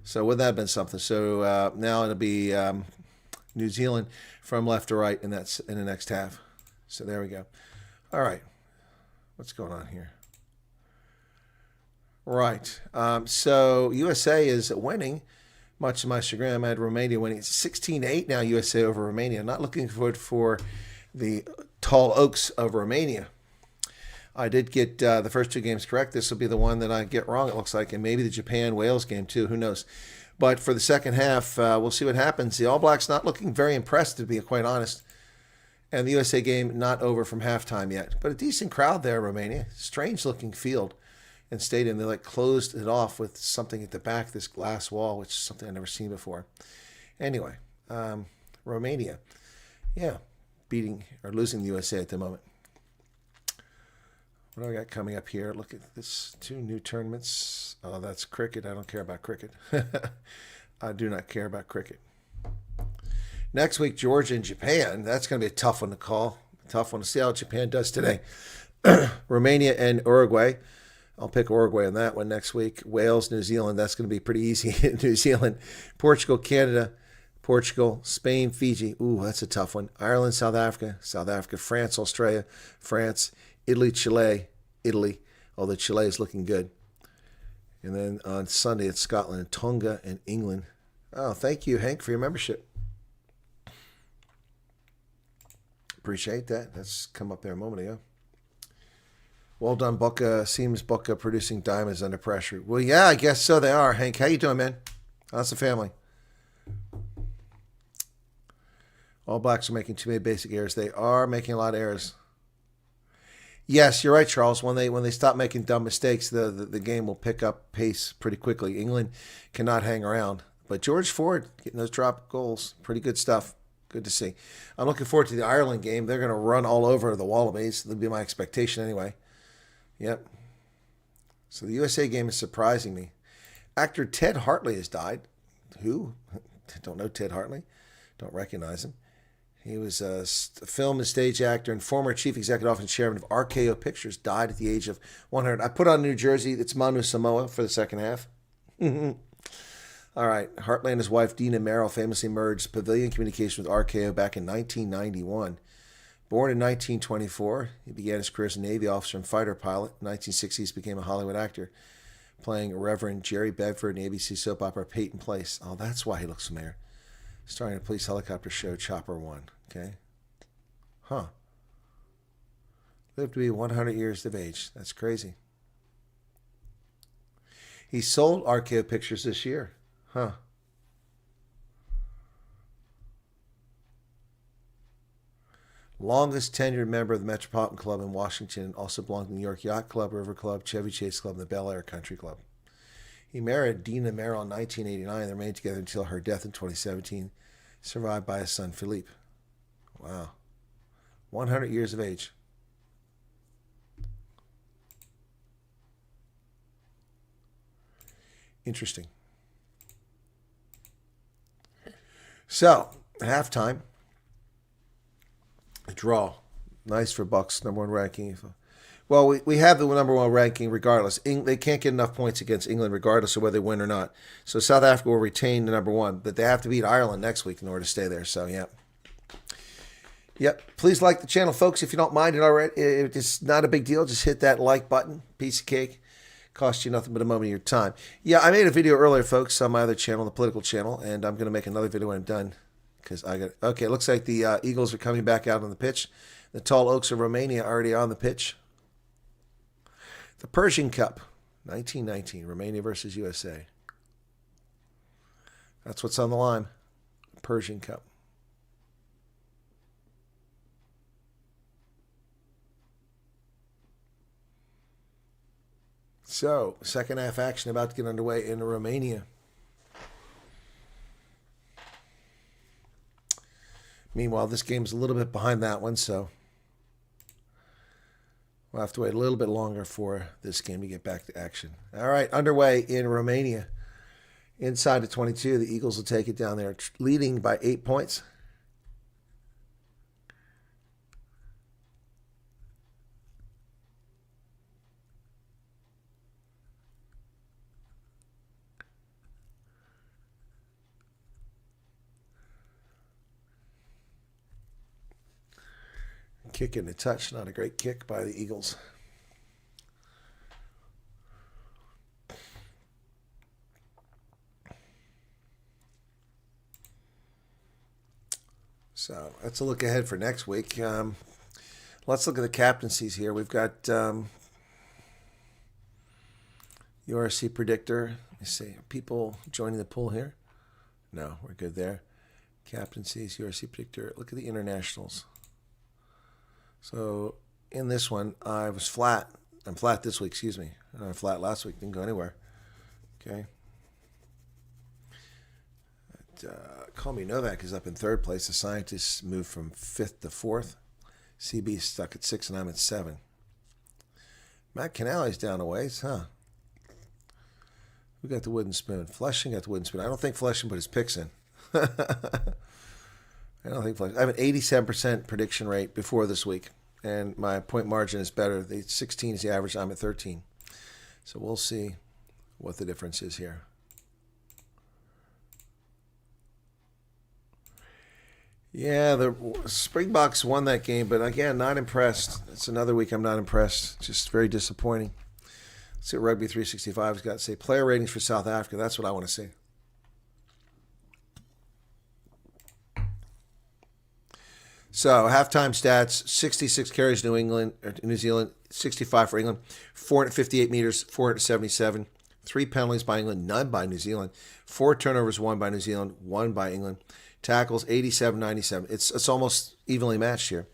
So wouldn't that have been something? So now it'll be New Zealand from left to right, and that's in the next half. So there we go. All right. What's going on here? Right. So USA is winning, much to my chagrin. I had Romania winning. It's 16-8 now, USA over Romania. Not looking forward for the tall oaks of Romania. I did get the first two games correct. This will be the one that I get wrong, it looks like, and maybe the Japan-Wales game too. Who knows? But for the second half, we'll see what happens. The All Blacks not looking very impressed, to be quite honest. And the USA game not over from halftime yet. But a decent crowd there, Romania. Strange-looking field and stadium. They like closed it off with something at the back, this glass wall, which is something I've never seen before. Anyway, Romania, yeah, beating or losing the USA at the moment. What do I got coming up here? Look at this, 2 new tournaments. Oh, that's cricket. I don't care about cricket. I do not care about cricket. Next week, Georgia and Japan. That's going to be a tough one to call. A tough one to see how Japan does today. Romania and Uruguay. I'll pick Uruguay on that one next week. Wales, New Zealand. That's going to be pretty easy in New Zealand. Portugal, Canada. Portugal, Spain, Fiji. Ooh, that's a tough one. Ireland, South Africa. South Africa, France, Australia. France, Italy, Chile, Italy, although Chile is looking good. And then on Sunday, it's Scotland, Tonga, and England. Oh, thank you, Hank, for your membership. Appreciate that. That's come up there a moment ago. Well done, Bucca. Seems Bucca producing diamonds under pressure. Well, yeah, I guess so they are. Hank, how you doing, man? How's the family? All Blacks are making too many basic errors. They are making a lot of errors. Yes, you're right, Charles. When they stop making dumb mistakes, the game will pick up pace pretty quickly. England cannot hang around. But George Ford getting those drop goals, pretty good stuff. Good to see. I'm looking forward to the Ireland game. They're going to run all over the Wallabies. That'll be my expectation anyway. Yep. So the USA game is surprising me. Actor Ted Hartley has died. Who? Don't know Ted Hartley. Don't recognize him. He was a film and stage actor and former chief executive officer and chairman of RKO Pictures. Died at the age of 100. I put on New Jersey. It's Manu Samoa for the second half. All right. Hartley and his wife, Dina Merrill, famously merged Pavilion Communication with RKO back in 1991. Born in 1924, he began his career as a Navy officer and fighter pilot. In the 1960s, became a Hollywood actor, playing Reverend Jerry Bedford in ABC soap opera Peyton Place. Oh, that's why he looks familiar. Starring a police helicopter show, Chopper 1. Okay. Huh. Lived to be 100 years of age. That's crazy. He sold RKO Pictures this year. Huh. Longest tenured member of the Metropolitan Club in Washington, also belonged to the New York Yacht Club, River Club, Chevy Chase Club, and the Bel Air Country Club. He married Dina Merrill in 1989. They remained together until her death in 2017, survived by his son, Philippe. Wow. 100 years of age. Interesting. So, halftime. A draw. Nice for Bucks, number 1 ranking. Well, we have the number 1 ranking regardless. They can't get enough points against England regardless of whether they win or not. So South Africa will retain the number 1, but they have to beat Ireland next week in order to stay there. So, yeah. Yep. Please like the channel, folks, if you don't mind it already. It's not a big deal. Just hit that like button. Piece of cake. Costs you nothing but a moment of your time. Yeah, I made a video earlier, folks, on my other channel, the political channel, and I'm going to make another video when I'm done. Because okay, it looks like the Eagles are coming back out on the pitch. The Tall Oaks of Romania are already on the pitch. The Persian Cup, 1919, Romania versus USA. That's what's on the line. The Persian Cup. So, second half action about to get underway in Romania. Meanwhile, this game's a little bit behind that one, so we'll have to wait a little bit longer for this game to get back to action. All right, underway in Romania. Inside the 22, the Eagles will take it down there, leading by 8 points. Kick in the touch, not a great kick by the Eagles. So that's a look ahead for next week. Let's look at the captaincies here. We've got URC predictor. Let me see. Are people joining the pool here? No, we're good there. Captaincies, URC predictor. Look at the internationals. So in this one, I was flat. I'm flat this week, excuse me. I was flat last week, didn't go anywhere. Okay. Call Me Novak is up in third place. The scientists moved from 5th to 4th. CB is stuck at 6 and I'm at 7. Matt Canale's down a ways, huh? Who got the wooden spoon? Flushing got the wooden spoon. I don't think Flushing put his picks in. I don't think Flushing. I have an 87% prediction rate before this week, and my point margin is better. The 16 is the average. I'm at 13. So we'll see what the difference is here. Yeah, the Springboks won that game, but again, not impressed. It's another week I'm not impressed. Just very disappointing. Let's see what Rugby 365 has got to say. Player ratings for South Africa. That's what I want to see. So, halftime stats, 66 carries New Zealand, 65 for England, 458 meters, 477. 3 penalties by England, none by New Zealand. 4 turnovers, 1 by New Zealand, 1 by England. Tackles, 87-97. It's almost evenly matched here.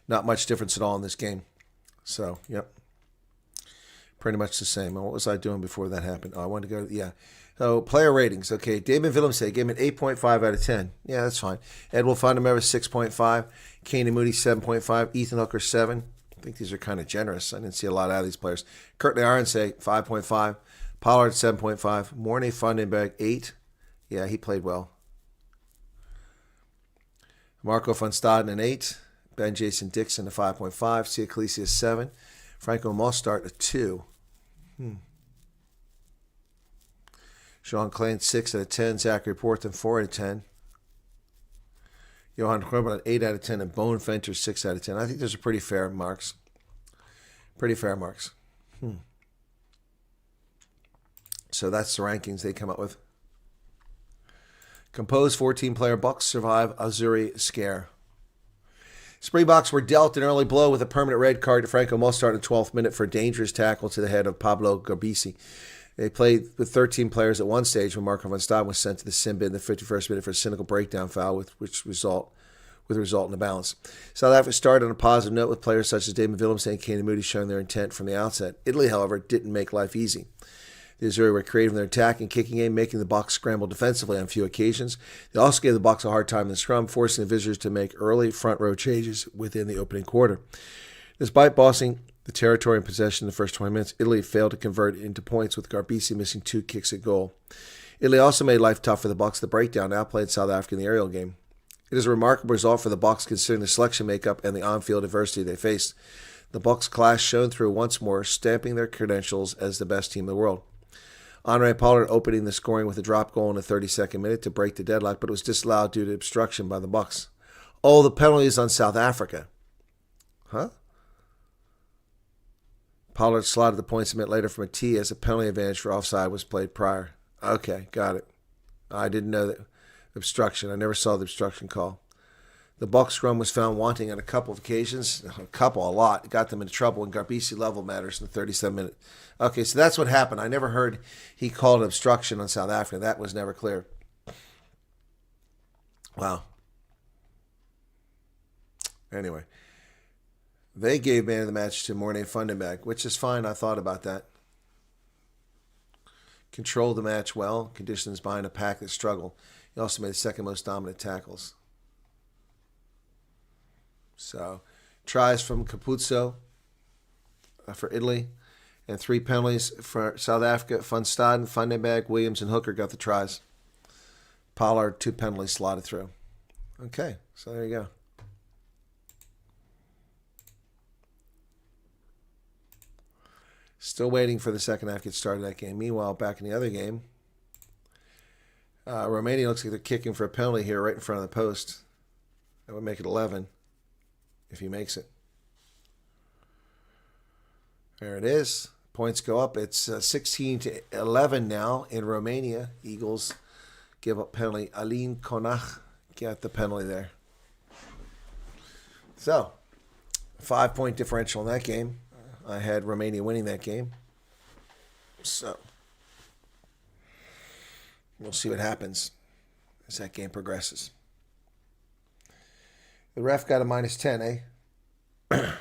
Not much difference at all in this game. So, yep. Pretty much the same. What was I doing before that happened? Oh, I wanted to go, yeah. So, player ratings. Okay, Damon Willemse gave him an 8.5 out of 10. Yeah, that's fine. Edwin Vandermeer 6.5. Kane and Moody 7.5. Ethan Hooker 7. I think these are kind of generous. I didn't see a lot out of these players. Kurt Aronsay 5.5. Pollard 7.5. Mornay Vandenberg 8. Yeah, he played well. Marco van Staden an 8. Ben Jason Dixon a 5.5. Sia Khaleesi 7. Franco Mostart a 2. Sean Klein 6 out of 10. Zachary Porton 4 out of 10. Johan Krummer an 8 out of 10. And Bone Venter 6 out of 10. I think those are pretty fair marks. Pretty fair marks. So that's the rankings they come up with. Composed 14-player Bucks survive Azuri scare. Springboks were dealt an early blow with a permanent red card to Franco Mostart in the 12th minute for a dangerous tackle to the head of Pablo Garbisi. They played with 13 players at one stage when Marco van Staden was sent to the sin bin in the 51st minute for a cynical breakdown foul, which result in a balance. South Africa started on a positive note with players such as Damon Willemse and Kane and Moody showing their intent from the outset. Italy, however, didn't make life easy. The Azzurri were creative in their attack and kicking game, making the Bucks scramble defensively on a few occasions. They also gave the Bucks a hard time in the scrum, forcing the visitors to make early front row changes within the opening quarter. Despite bossing the territory and possession in the first 20 minutes, Italy failed to convert into points with Garbisi missing 2 kicks at goal. Italy also made life tough for the Bucks. The breakdown outplayed South Africa in the aerial game. It is a remarkable result for the Bucks considering the selection makeup and the on-field adversity they faced. The Bucks' class shone through once more, stamping their credentials as the best team in the world. Andre Pollard opening the scoring with a drop goal in the 32nd minute to break the deadlock, but it was disallowed due to obstruction by the Bucks. Oh, the penalties on South Africa. Huh? Pollard slotted the points a minute later from a tee as a penalty advantage for offside was played prior. Okay, got it. I didn't know that. Obstruction. I never saw the obstruction call. The Bucks scrum was found wanting on a couple of occasions. A lot. It got them into trouble when Garbisi level matters in the 37th minute. Okay, so that's what happened. I never heard he called obstruction on South Africa. That was never clear. Wow. Anyway. They gave man of the match to Mornay Vandenberg, which is fine. I thought about that. Controlled the match well. Conditions behind a pack that struggled. He also made the second most dominant tackles. So, tries from Capuzzo for Italy, and 3 penalties for South Africa. Van Staden, Vandenberg, Williams, and Hooker got the tries. Pollard, 2 penalties slotted through. Okay, so there you go. Still waiting for the second half to get started that game. Meanwhile, back in the other game, Romania looks like they're kicking for a penalty here right in front of the post. That would make it 11. If he makes it. There it is. Points go up. It's 16-11 now in Romania. Eagles give up penalty. Alin Konach got the penalty there. So, 5-point differential in that game. I had Romania winning that game. So, we'll see what happens as that game progresses. The ref got a -10, eh?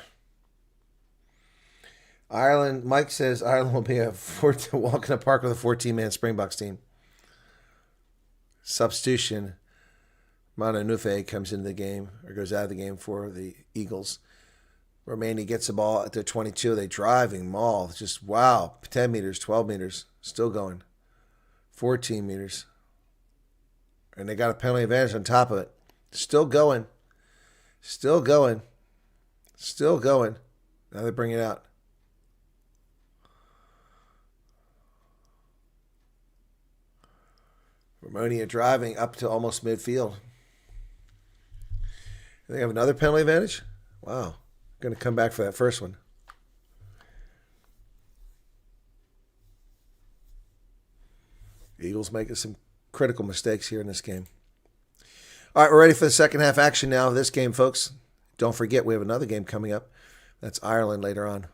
Ireland, Mike says Ireland will be a walk in the park with a 14-man Springboks team. Substitution. Mananufe comes into the game, or goes out of the game for the Eagles. Romania gets the ball at their 22. They driving maul. Just wow. 10 meters, 12 meters. Still going. 14 meters. And they got a penalty advantage on top of it. Still going. Still going. Still going. Now they bring it out. Romania driving up to almost midfield. They have another penalty advantage? Wow. Going to come back for that first one. Eagles making some critical mistakes here in this game. All right, we're ready for the second half action now of this game, folks. Don't forget, we have another game coming up. That's Ireland later on.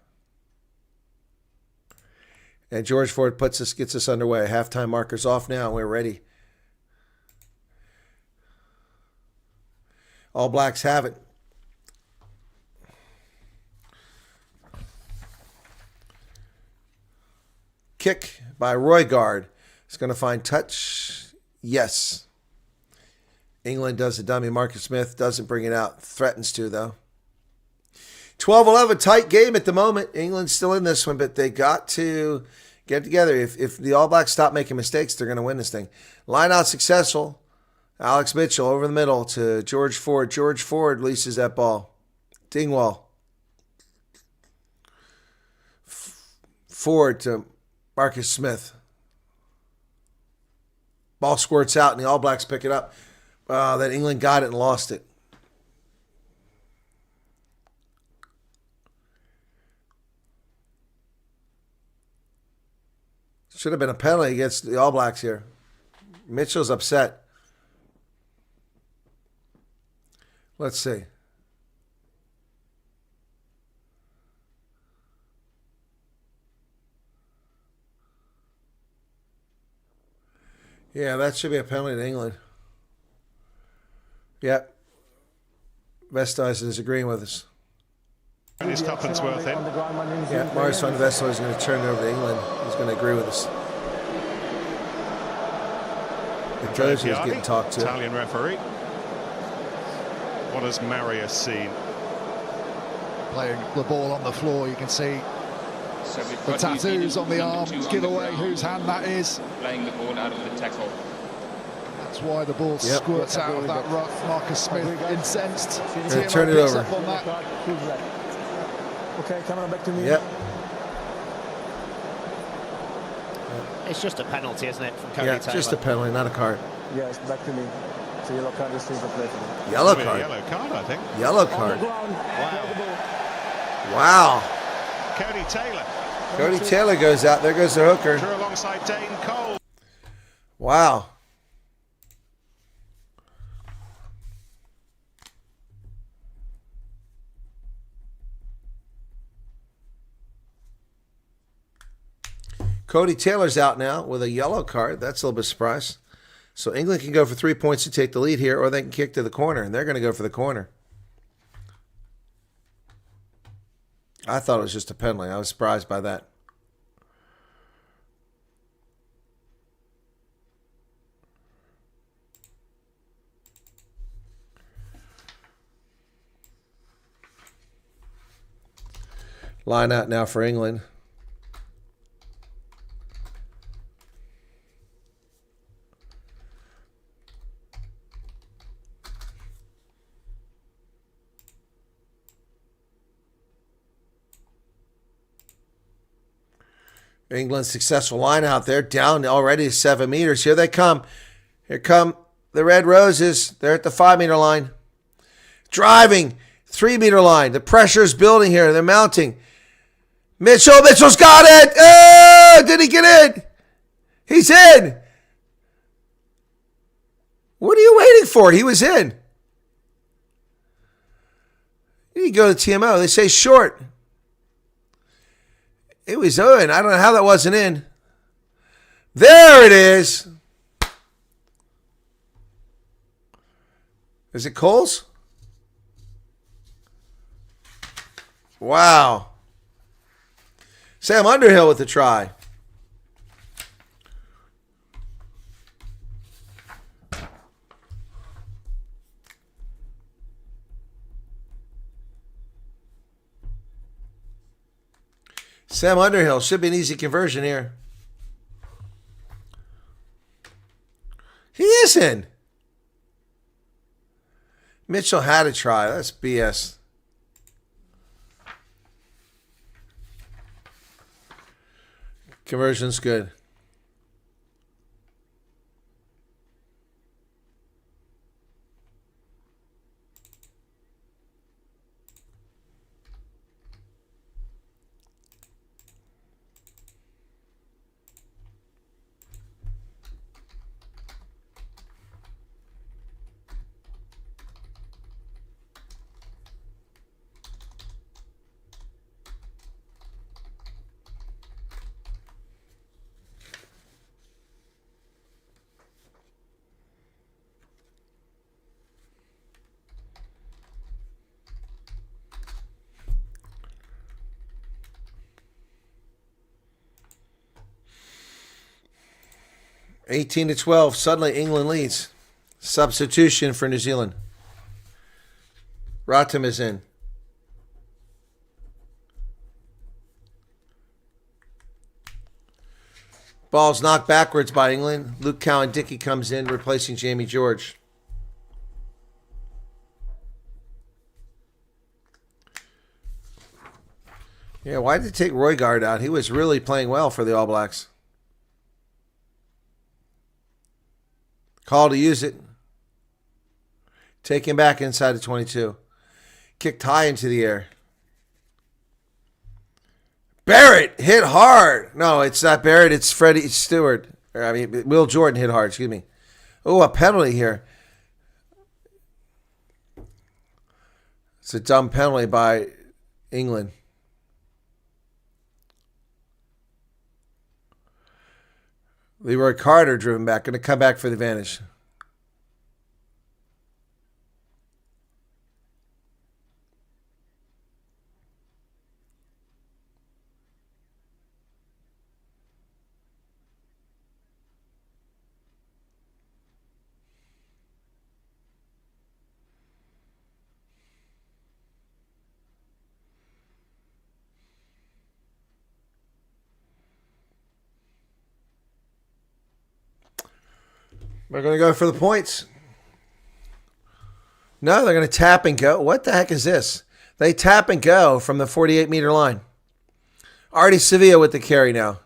And George Ford gets us underway. Halftime markers off now, and we're ready. All Blacks have it. Kick by Roygaard. It's going to find touch. Yes. England does the dummy. Marcus Smith doesn't bring it out. Threatens to, though. 12-11, tight game at the moment. England's still in this one, but they got to get together. If the All Blacks stop making mistakes, they're going to win this thing. Line out successful. Alex Mitchell over the middle to George Ford. George Ford releases that ball. Dingwall. Ford to Marcus Smith. Ball squirts out, and the All Blacks pick it up. Then England got it and lost it. Should have been a penalty against the All Blacks here. Mitchell's upset. Let's see. Yeah, that should be a penalty to England. Yep. Vesteisen is agreeing with us. Is Tuppensworth in? Yeah, Marius van Vessel is going to turn it over to England. He's going to agree with us. The Josie is getting talked to. Italian referee. What has Marius seen? Playing the ball on the floor, you can see the tattoos on the arm give away whose hand that is. Playing the ball out of the tackle. That's why the ball squirts out of that rough. Marcus Smith incensed. Turn it over. Okay, camera back to me. Yep. It's just a penalty, isn't it, from Cody Yeah, Taylor? just a penalty, not a card. Yes, back to me. It's a yellow card, just leave the play for me. Yellow Be a card. yellow card, I think. Yellow On the card. ground. Wow. Cody Taylor. Cody Taylor goes out. There goes the hooker. Drew alongside Dane Cole. Wow. Cody Taylor's out now with a yellow card. That's a little bit of a surprise. So England can go for 3 points to take the lead here, or they can kick to the corner, and they're going to go for the corner. I thought it was just a penalty. I was surprised by that. Line out now for England. England's successful line out there, down already 7 meters. Here they come. Here come the Red Roses. They're at the 5 meter line. Driving, 3 meter line. The pressure is building here. They're mounting. Mitchell's got it. Oh, did he get in? He's in. What are you waiting for? He was in. You go to TMO. They say short. It was in. I don't know how that wasn't in. There it is. Is it Coles? Wow. Sam Underhill with the try. Sam Underhill. Should be an easy conversion here. He isn't. Mitchell had a try. That's BS. Conversion's good. (18-12). Suddenly England leads. Substitution for New Zealand. Rotem is in. Ball's knocked backwards by England. Luke Cowan-Dickey comes in, replacing Jamie George. Yeah, why did they take Roygaard out? He was really playing well for the All Blacks. Call to use it. Take him back inside the 22. Kicked high into the air. Barrett hit hard. No, it's not Barrett. It's Freddie Stewart. Will Jordan hit hard. Excuse me. Oh, a penalty here. It's a dumb penalty by England. Leroy Carter driven back. Going to come back for the advantage. We're going to go for the points. No, they're going to tap and go. What the heck is this? They tap and go from the 48-meter line. Artie Sevilla with the carry now.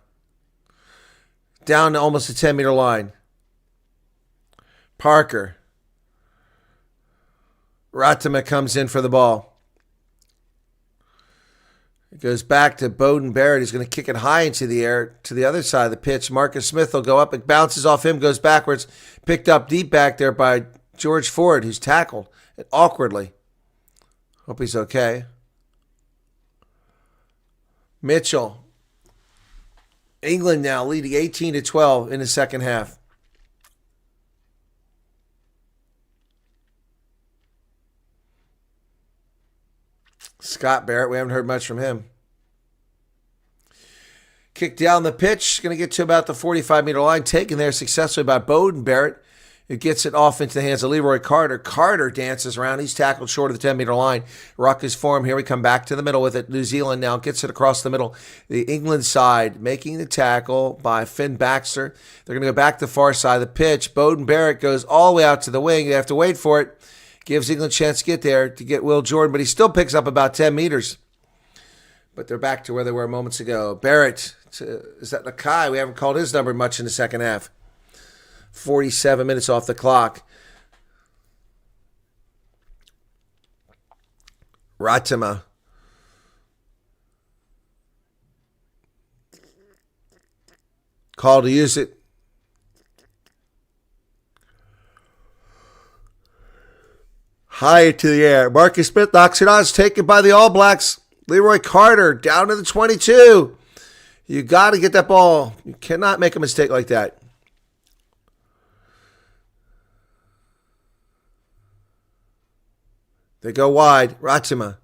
Down to almost the 10-meter line. Parker. Ratama comes in for the ball. It goes back to Bowden Barrett. He's going to kick it high into the air to the other side of the pitch. Marcus Smith will go up. It bounces off him, goes backwards. Picked up deep back there by George Ford, who's tackled it awkwardly. Hope he's okay. Mitchell. England now leading 18-12 in the second half. Scott Barrett, we haven't heard much from him. Kick down the pitch, going to get to about the 45-meter line, taken there successfully by Bowden Barrett, who gets it off into the hands of Leroy Carter. Carter dances around. He's tackled short of the 10-meter line. Ruck is for him. Here we come back to the middle with it. New Zealand now gets it across the middle. The England side making the tackle by Finn Baxter. They're going to go back to the far side of the pitch. Bowden Barrett goes all the way out to the wing. They have to wait for it. Gives England a chance to get there to get Will Jordan, but he still picks up about 10 meters. But they're back to where they were moments ago. Barrett, is that Nakai? We haven't called his number much in the second half. 47 minutes off the clock. Ratama. Call to use it. High into the air. Marcus Smith knocks it on. It's taken by the All Blacks. Leroy Carter down to the 22. You got to get that ball. You cannot make a mistake like that. They go wide. Ratima.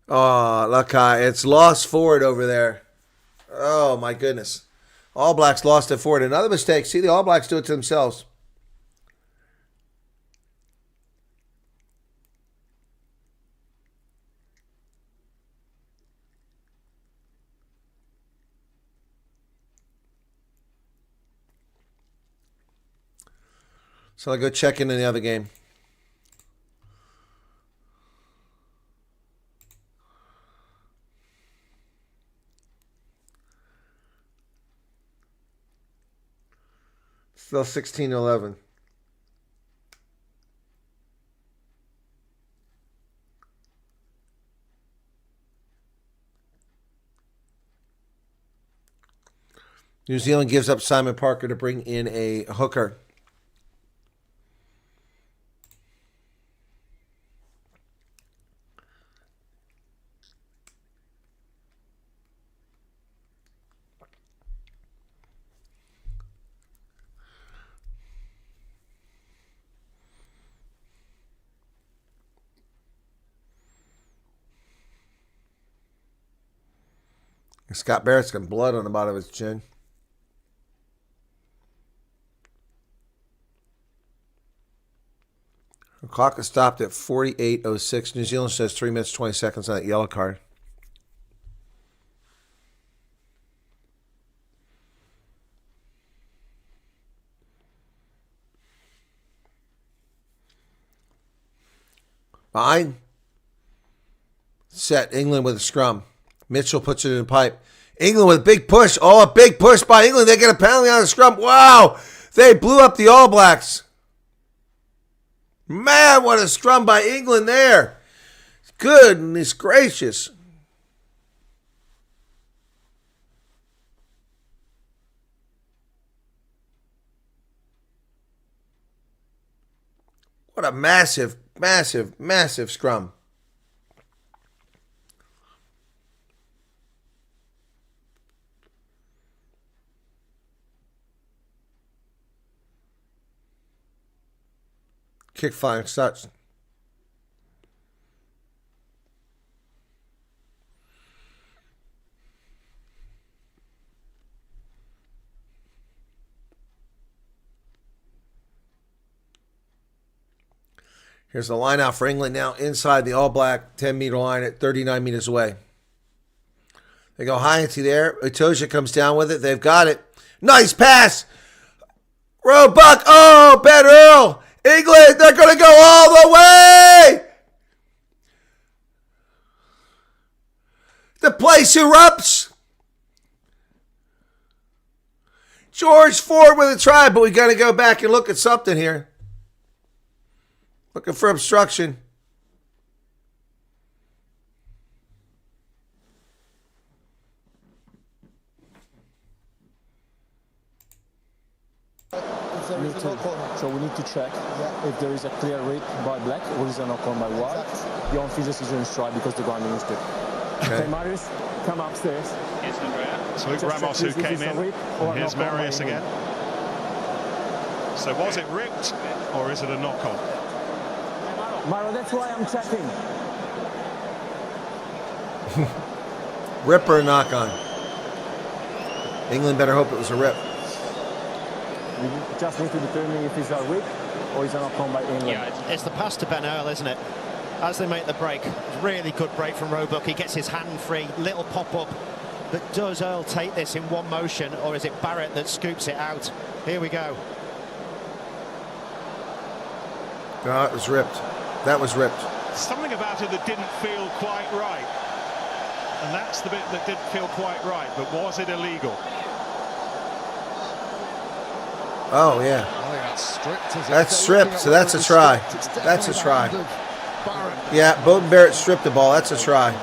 Oh, Lakai. It's lost forward over there. Oh, my goodness. All Blacks lost it forward. Another mistake. See, the All Blacks do it to themselves. So I'll go check in the other game. Still 16-11. New Zealand gives up Simon Parker to bring in a hooker. Scott Barrett's got blood on the bottom of his chin. The clock is stopped at 48:06. New Zealand says 3 minutes, 20 seconds on that yellow card. Behind. Set. England with a scrum. Mitchell puts it in the pipe. England with a big push. Oh, a big push by England. They get a penalty on the scrum. Wow. They blew up the All Blacks. Man, what a scrum by England there. Goodness gracious. What a massive, massive, massive scrum. Kick flying such. Here's the line out for England now inside the All Black 10-meter line at 39 meters away. They go high into the air. Itoja comes down with it. They've got it. Nice pass. Roebuck. Oh, Ben Earl. England, they're going to go all the way. The place erupts. George Ford with a try, but we got to go back and look at something here. Looking for obstruction. So we need to check if there is a clear red by black or is a knock on by white. The on-field decision is try because the guy used it. Okay, Marius, come upstairs. It's Luke Ramos who came in. Here's Marius again. So was it ripped or is it a knock-on? Maro, that's why I'm checking. Rip or knock-on? England better hope it was a rip. We just need to determine if it's a rip or is it knock on by England. Yeah, it's the pass to Ben Earl, isn't it? As they make the break, really good break from Roebuck. He gets his hand free, little pop-up. But does Earl take this in one motion, or is it Barrett that scoops it out? Here we go. No, it was ripped. That was ripped. Something about it that didn't feel quite right. And that's the bit that didn't feel quite right. But was it illegal? Oh, yeah. That's stripped, so that's a try. That's a try. Yeah, Bowden Barrett stripped the ball. That's a try.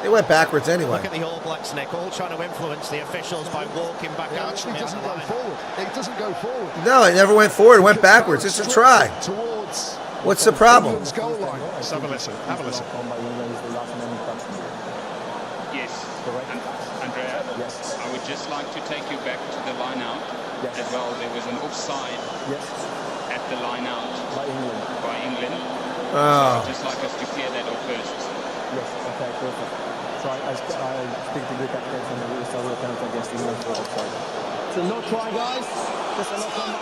They went backwards anyway. Look at the All Blacks, Nick, all trying to influence the officials by walking back out. It doesn't go forward. It doesn't go forward. No, it never went forward. It went backwards. It's a try. Towards What's the problem? England's goal line. Let's have a listen. Have a listen. Yes. Andrea, Yes. I would just like to take you back to the line out as well. There was an offside at the line out by England. So I'd just like us to clear that off first. Yes, okay, perfect. So I speak to the captain and we will start a penalty against England for offside. So no try, guys. Just a knock on.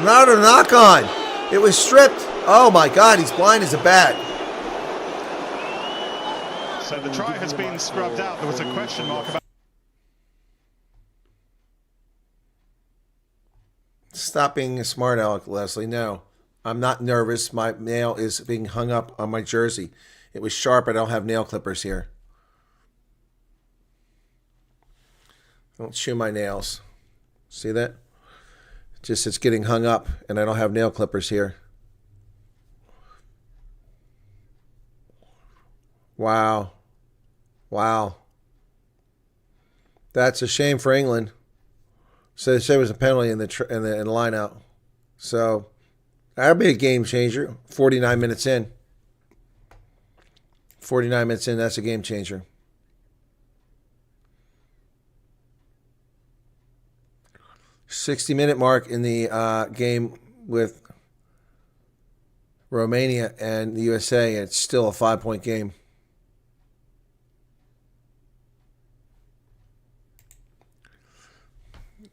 Not a knock on. It was stripped. Oh my God, he's blind as a bat. So the try has been scrubbed out. There was a question mark about. Stop being a smart aleck, Leslie. No, I'm not nervous. My nail is being hung up on my jersey. It was sharp. I don't have nail clippers here. Don't chew my nails. See that? Just it's getting hung up, and I don't have nail clippers here. Wow. Wow. That's a shame for England. So they say it was a penalty in the line out. So that'll be a game changer. 49 minutes in. 49 minutes in, that's a game changer. $60-minute mark in the game with Romania and the USA. It's still a 5-point game.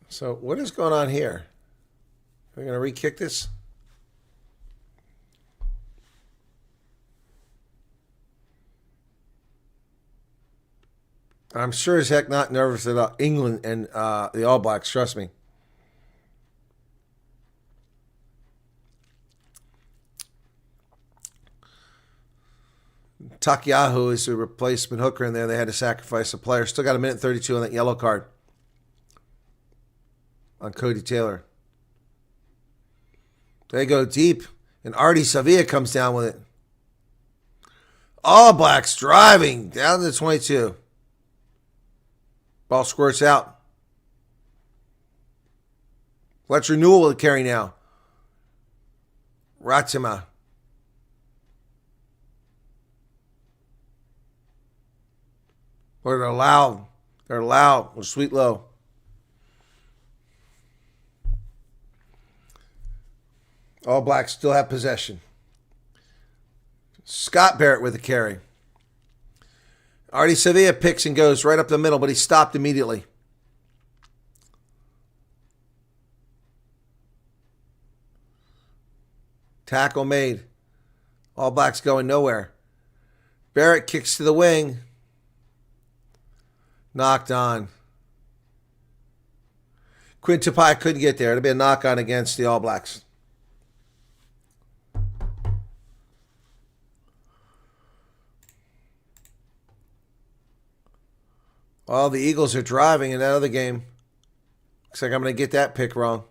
So what is going on here? Are we going to re-kick this? I'm sure as heck not nervous about England and the All Blacks, trust me. Takiyahu is the replacement hooker in there. They had to sacrifice a player. Still got a minute 32 on that yellow card on Cody Taylor. They go deep, and Artie Sevilla comes down with it. All Blacks driving down to the 22. Ball squirts out. Fletcher Newell with the carry now. Ratima. They're loud. They're loud with Sweet Low. All Blacks still have possession. Scott Barrett with the carry. Artie Sevilla picks and goes right up the middle, but he stopped immediately. Tackle made. All Blacks going nowhere. Barrett kicks to the wing. Knocked on. Quinn Tupai couldn't get there. It'll be a knock on against the All Blacks. Well, the Eagles are driving in that other game. Looks like I'm going to get that pick wrong.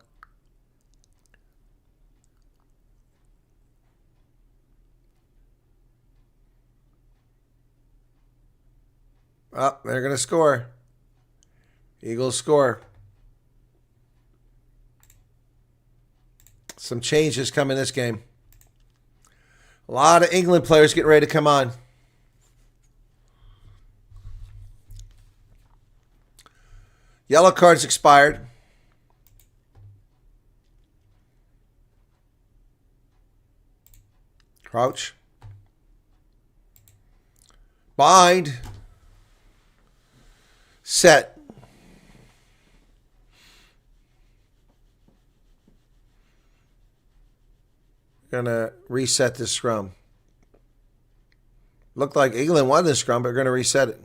Oh, they're going to score. Eagles score. Some changes come in this game. A lot of England players getting ready to come on. Yellow cards expired. Crouch. Bind. Set. Gonna reset this scrum. Looked like England won this scrum, but we're gonna reset it.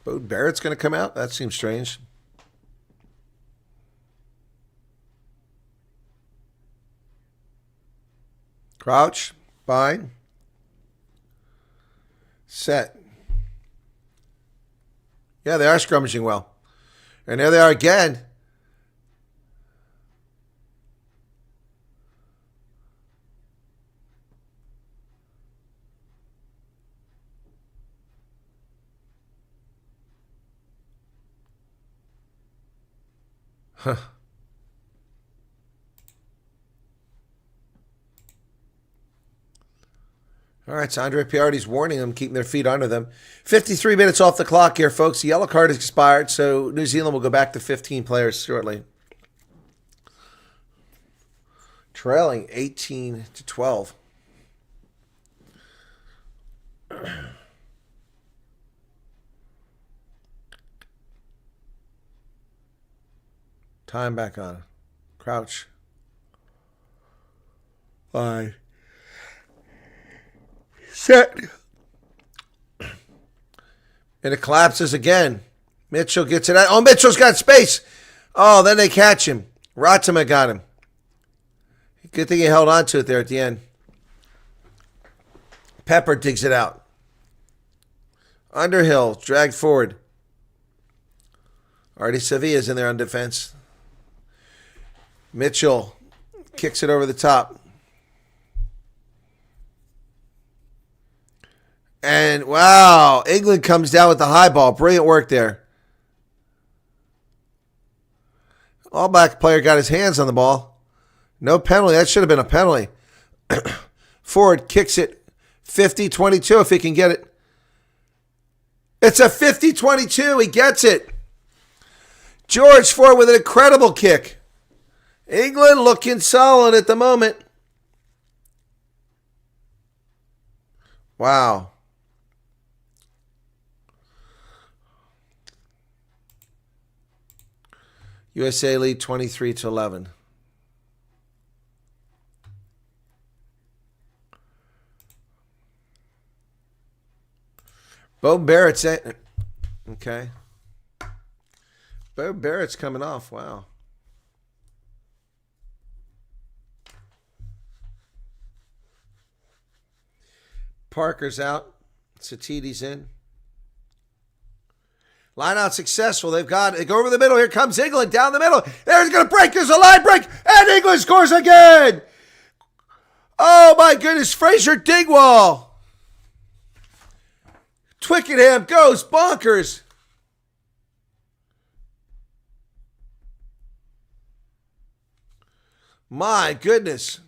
Bode Barrett's going to come out? That seems strange. Crouch. Bind. Set. Yeah, they are scrummaging well. And there they are again. Huh. All right, so Andre Piardi's warning them, keeping their feet under them. 53 minutes off the clock here, folks. The yellow card has expired, so New Zealand will go back to 15 players shortly. Trailing 18-12. Time back on. Crouch. Five. Set. And it collapses again. Mitchell gets it out. Oh, Mitchell's got space. Oh, then they catch him. Ratama got him. Good thing he held on to it there at the end. Pepper digs it out. Underhill dragged forward. Artie Sevilla's in there on defense. Mitchell kicks it over the top. And, wow, England comes down with the high ball. Brilliant work there. All Black player got his hands on the ball. No penalty. That should have been a penalty. Ford kicks it 50-22 if he can get it. It's a 50-22. He gets it. George Ford with an incredible kick. England looking solid at the moment. Wow. USA lead 23-11. Bo Barrett's in. Okay. Bo Barrett's coming off. Wow. Parker's out. Satiti's in. Line out successful. They go over the middle. Here comes England down the middle. There's going to break. There's a line break. And England scores again. Oh, my goodness. Fraser Dingwall. Twickenham goes bonkers. My goodness.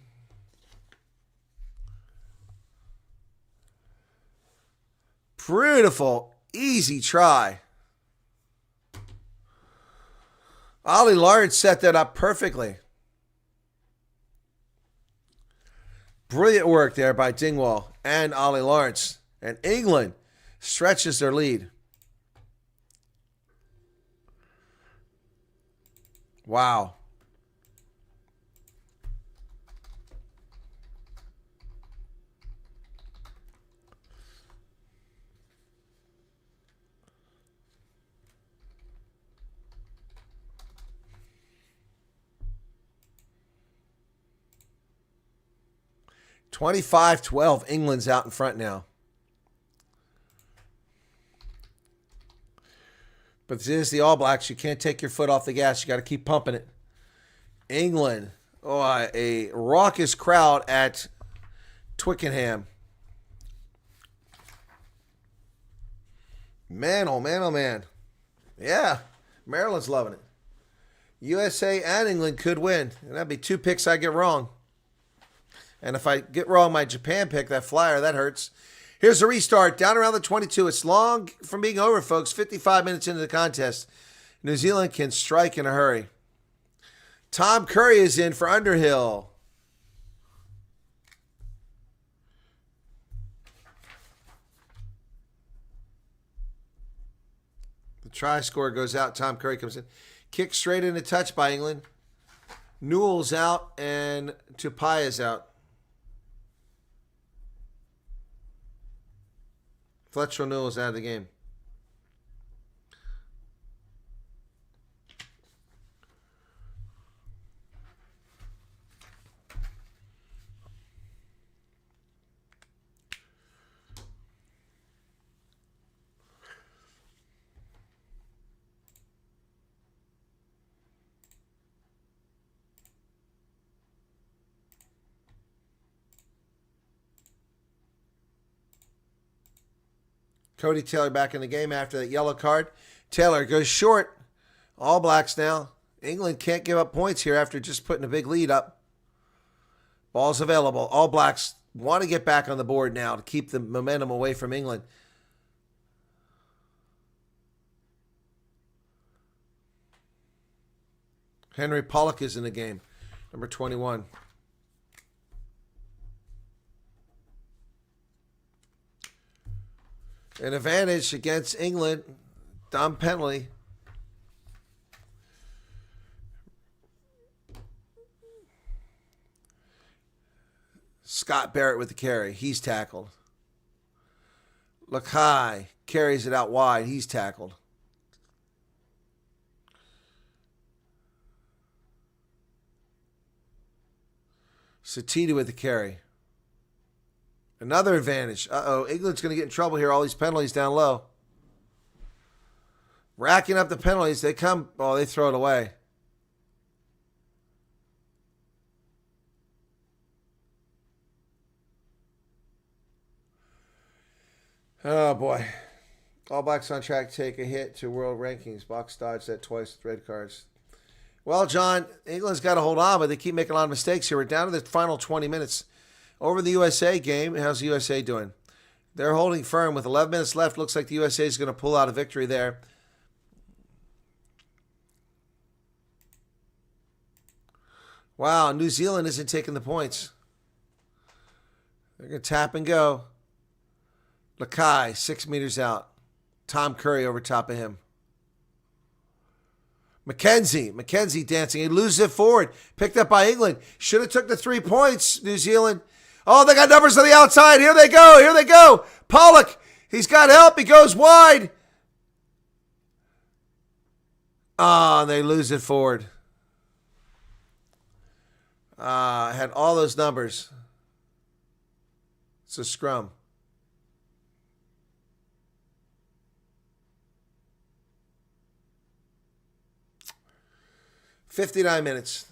Beautiful, easy try. Ollie Lawrence set that up perfectly. Brilliant work there by Dingwall and Ollie Lawrence. And England stretches their lead. Wow. (25-12). England's out in front now. But this is the All Blacks. You can't take your foot off the gas. You got to keep pumping it. England. Oh, a raucous crowd at Twickenham. Man, oh man, oh man. Yeah, Maryland's loving it. USA and England could win. And that'd be 2 picks I get wrong. And if I get wrong my Japan pick, that flyer, that hurts. Here's the restart. Down around the 22. It's long from being over, folks. 55 minutes into the contest. New Zealand can strike in a hurry. Tom Curry is in for Underhill. The try score goes out. Tom Curry comes in. Kick straight into touch by England. Newell's out and Tupaya's out. Fletcher Newell is out of the game. Cody Taylor back in the game after that yellow card. Taylor goes short. All Blacks now. England can't give up points here after just putting a big lead up. Ball's available. All Blacks want to get back on the board now to keep the momentum away from England. Henry Pollock is in the game, number 21. An advantage against England. Dumb penalty. Scott Barrett with the carry. He's tackled. Lakai carries it out wide. He's tackled. Satita with the carry. Another advantage. Uh-oh. England's going to get in trouble here. All these penalties down low. Racking up the penalties. They come. Oh, they throw it away. Oh, boy. All Blacks on track to take a hit to world rankings. Box dodged that twice with red cards. Well, John, England's got to hold on, but they keep making a lot of mistakes here. We're down to the final 20 minutes. Over the USA game, how's the USA doing? They're holding firm with 11 minutes left. Looks like the USA is going to pull out a victory there. Wow, New Zealand isn't taking the points. They're going to tap and go. Lakai, 6 meters out. Tom Curry over top of him. McKenzie dancing. He loses it forward. Picked up by England. Should have took the 3 points, New Zealand. Oh, they got numbers on the outside. Here they go. Pollock, he's got help. He goes wide. And they lose it forward. Had all those numbers. It's a scrum. $59 minutes.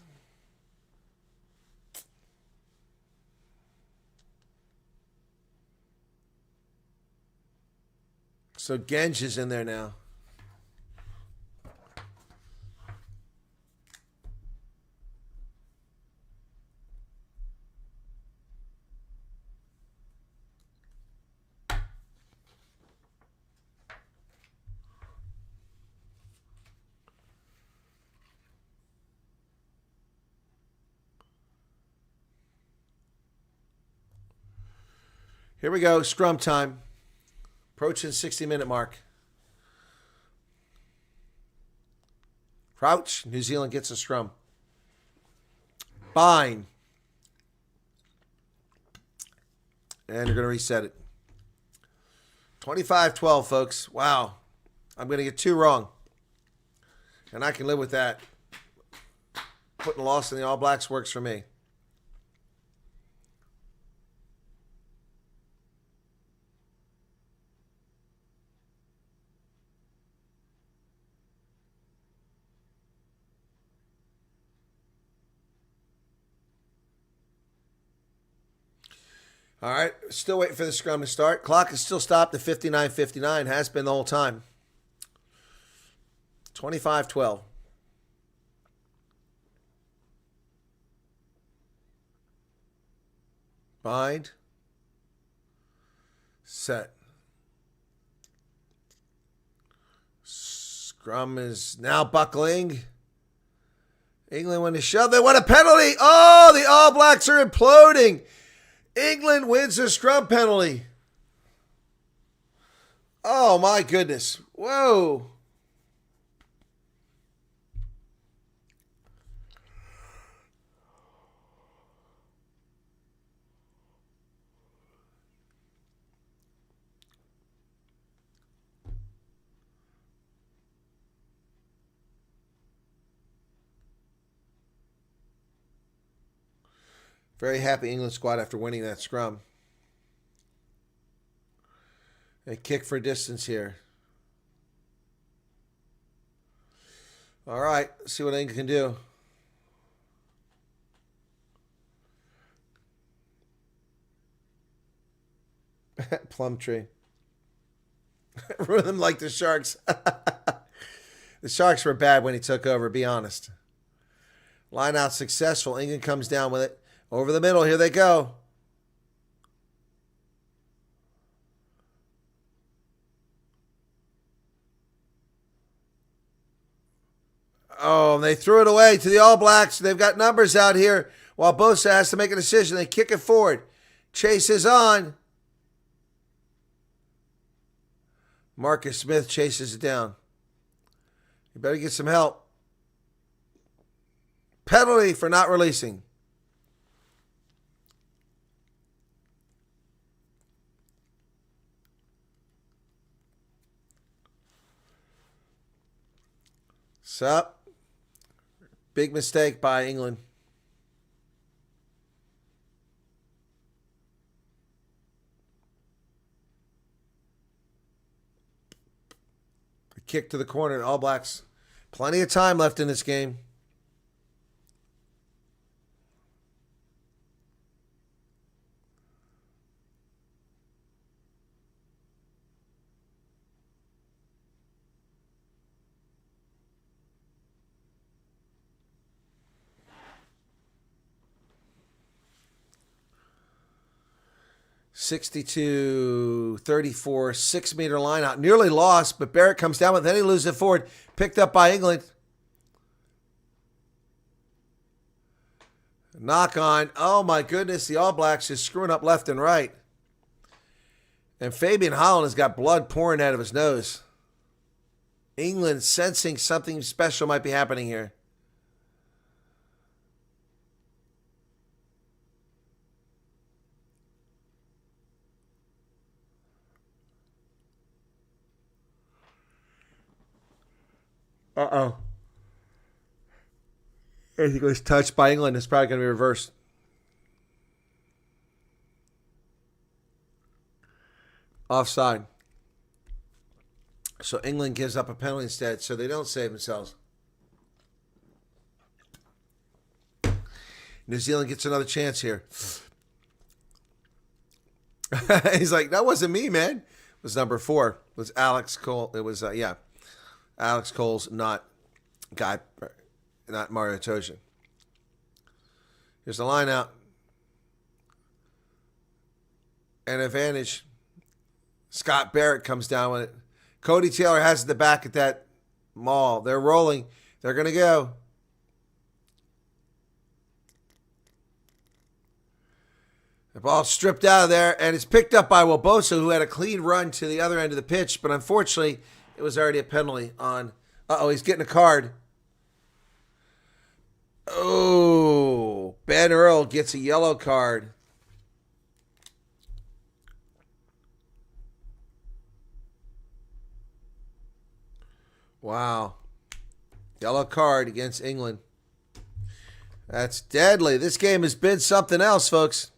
So Genge is in there now. Here we go, scrum time. Approaching 60-minute mark. Crouch, New Zealand gets a scrum. Bind. And you're going to reset it. 25-12, folks. Wow. I'm going to get 2 wrong. And I can live with that. Putting a loss in the All Blacks works for me. All right, still waiting for the scrum to start. Clock is still stopped at 59:59. Has been the whole time. 25-12. Bind. Set. Scrum is now buckling. England win the shove. They won a penalty. Oh, the All Blacks are imploding. England wins the scrum penalty. Oh, my goodness. Whoa. Very happy England squad after winning that scrum. A kick for distance here. All right, let's see what England can do. Plum tree. Ruin them like the Sharks. The Sharks were bad when he took over, be honest. Line out successful. England comes down with it. Over the middle. Here they go. Oh, they threw it away to the All Blacks. They've got numbers out here while Bosa has to make a decision. They kick it forward. Chase is on. Marcus Smith chases it down. You better get some help. Penalty for not releasing. Sup? Big mistake by England. A kick to the corner. All Blacks. Plenty of time left in this game. (62-34), 6-meter line out. Nearly lost, but Barrett comes down with it. Then he loses it forward. Picked up by England. Knock on. Oh, my goodness. The All Blacks just screwing up left and right. And Fabian Holland has got blood pouring out of his nose. England sensing something special might be happening here. Uh-oh. I think it was touched by England. It's probably going to be reversed. Offside. So England gives up a penalty instead, so they don't save themselves. New Zealand gets another chance here. He's like, that wasn't me, man. It was number 4. It was Alex Cole. It was, Alex Cole's not Mario Toja. Here's the line out. An advantage. Scott Barrett comes down with it. Cody Taylor has the back at that maul. They're rolling. They're going to go. The ball stripped out of there, and it's picked up by Wobosa, who had a clean run to the other end of the pitch, but unfortunately, it was already a penalty on. Uh-oh, he's getting a card. Oh, Ben Earl gets a yellow card. Wow. Yellow card against England. That's deadly. This game has been something else, folks.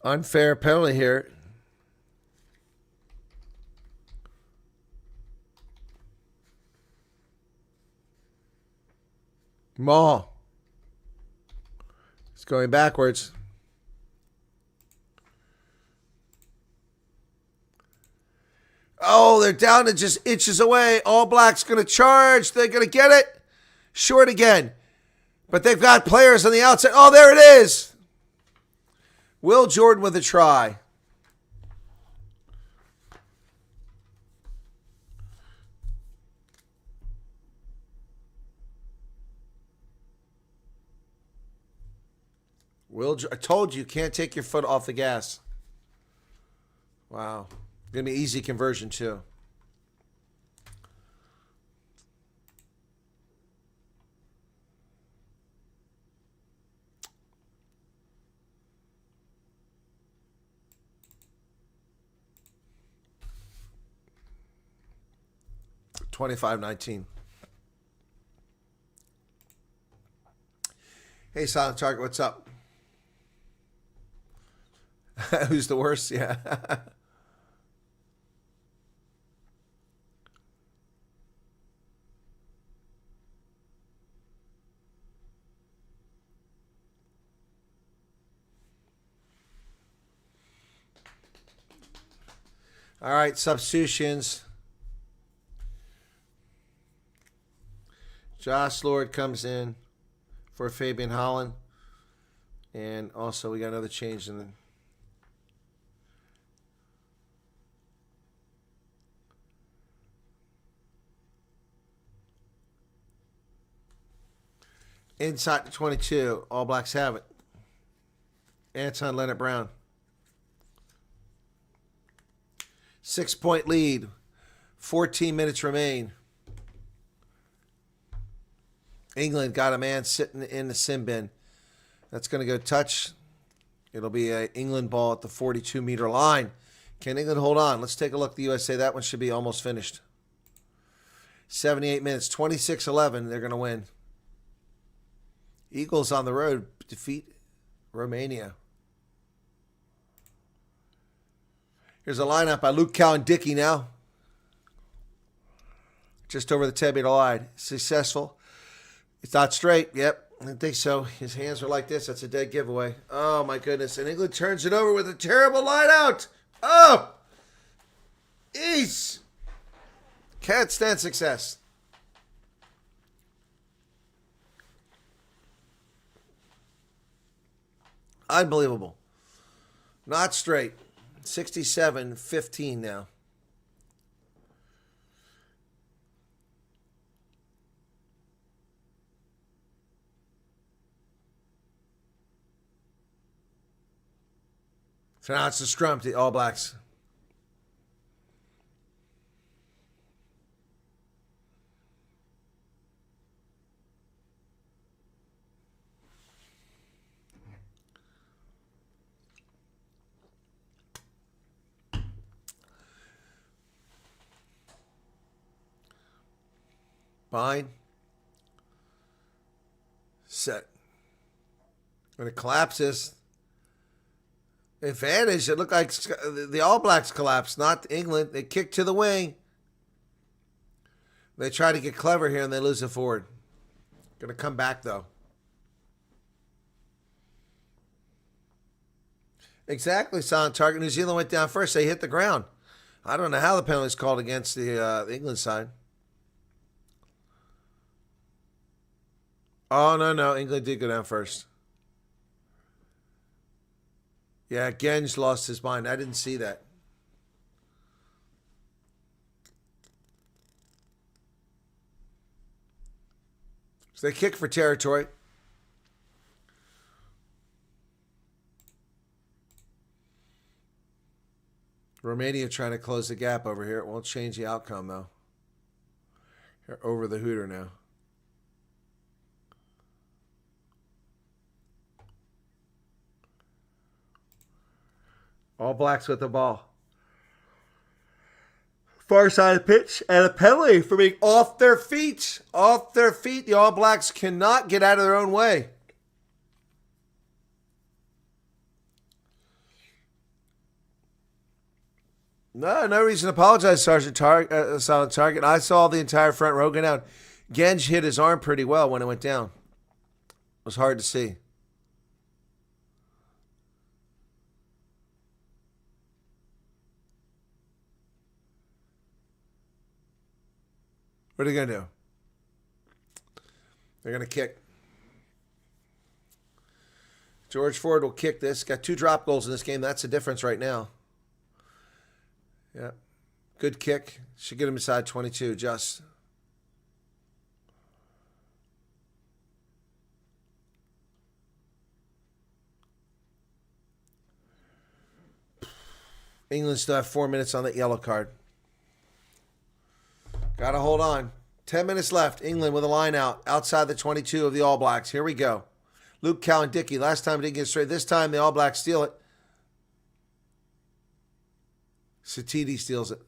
Unfair penalty here. Maul. It's going backwards. Oh, they're down to just inches away. All Blacks going to charge. They're going to get it. Short again. But they've got players on the outside. Oh, there it is. Will Jordan with a try. I told you can't take your foot off the gas. Wow. Going to be easy conversion, too. $25-19. Hey, Silent Target, what's up? Who's the worst? Yeah. All right, substitutions. Josh Lord comes in for Fabian Holland. And also we got another change in the inside the 22. All Blacks have it. Anton Leonard Brown. 6-point lead. 14 minutes remain. England got a man sitting in the sin bin. That's going to go touch. It'll be an England ball at the 42-meter line. Can England hold on? Let's take a look at the USA. That one should be almost finished. 78 minutes. 26-11. They're going to win. Eagles on the road defeat Romania. Here's a lineup by Luke Cowan-Dickey now. Just over the 10-meter line. Successful. It's not straight. Yep. I didn't think so. His hands are like this. That's a dead giveaway. Oh, my goodness. And England turns it over with a terrible line out. Oh! Ease. Can't stand success. Unbelievable. Not straight. 67-15 now. So now it's the scrum to the All Blacks. Bind. Set. When it collapses, advantage. It looked like the All Blacks collapsed, not England. They kick to the wing. They try to get clever here and they lose it forward. Going to come back though. Exactly, silent target. New Zealand went down first. They hit the ground. I don't know how the penalty's called against the England side. Oh, no. England did go down first. Yeah, Genge lost his mind. I didn't see that. So they kick for territory. Romania trying to close the gap over here. It won't change the outcome, though. They're over the hooter now. All Blacks with the ball. Far side of the pitch and a penalty for being off their feet. Off their feet. The All Blacks cannot get out of their own way. No reason to apologize, Sergeant Silent Target. I saw the entire front row go down. Genge hit his arm pretty well when it went down. It was hard to see. What are they going to do? They're going to kick. George Ford will kick this. Got 2 drop goals in this game. That's the difference right now. Yeah. Good kick. Should get him inside 22. Just. England still have 4 minutes on that yellow card. Got to hold on. 10 minutes left. England with a line out outside the 22 of the All Blacks. Here we go. Luke Cowan-Dickey. Last time didn't get straight. This time the All Blacks steal it. Satidi steals it.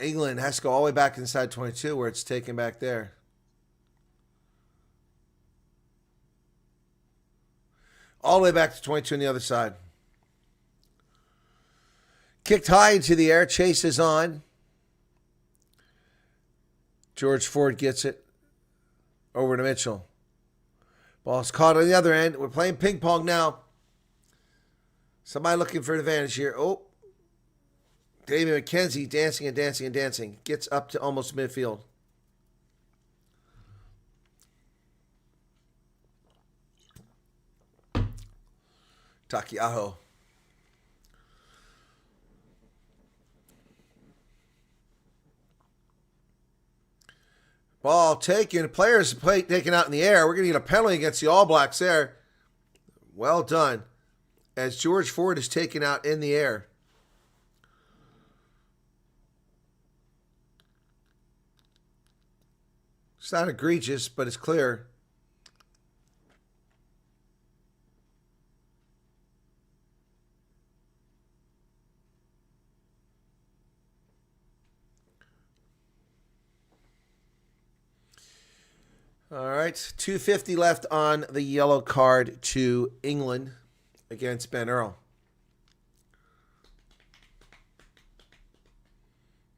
England has to go all the way back inside 22 where it's taken back there. All the way back to 22 on the other side. Kicked high into the air. Chase is on. George Ford gets it over to Mitchell. Ball's caught on the other end. We're playing ping pong now. Somebody looking for an advantage here. Oh, David McKenzie dancing and dancing and dancing. Gets up to almost midfield. Takiaho. Ball taken. Players taken out in the air. We're going to get a penalty against the All Blacks there. Well done. As George Ford is taken out in the air. It's not egregious, but it's clear. All right, 2:50 left on the yellow card to England against Ben Earl.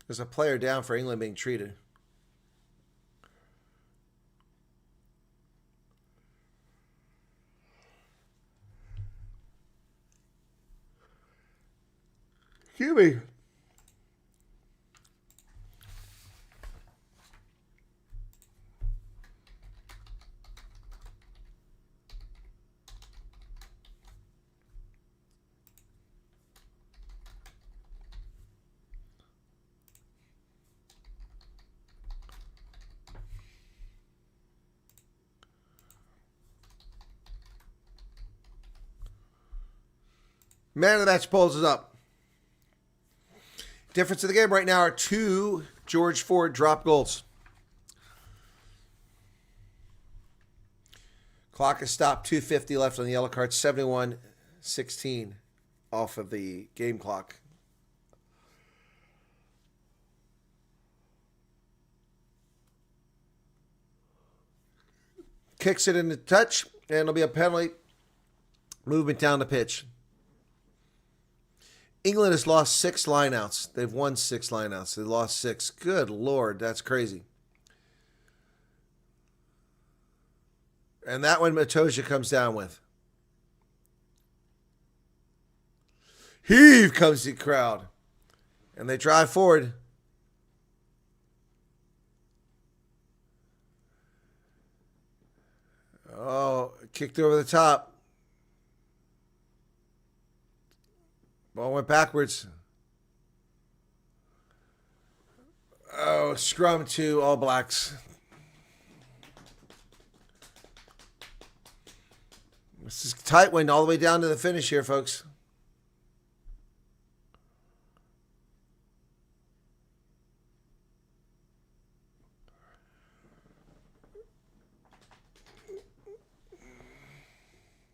There's a player down for England being treated. Excuse me. Man of the match pulls it up. Difference of the game right now are 2 George Ford drop goals. Clock is stopped. 2:50 left on the yellow card. 71-16 off of the game clock. Kicks it into touch, and it'll be a penalty. Movement down the pitch. England has lost 6 lineouts. They've won 6 lineouts. They lost 6. Good Lord, that's crazy. And that one Matoja comes down with. Heave comes the crowd. And they drive forward. Oh, kicked over the top. Ball went backwards. Oh, scrum to All Blacks. This is tight one all the way down to the finish here, folks.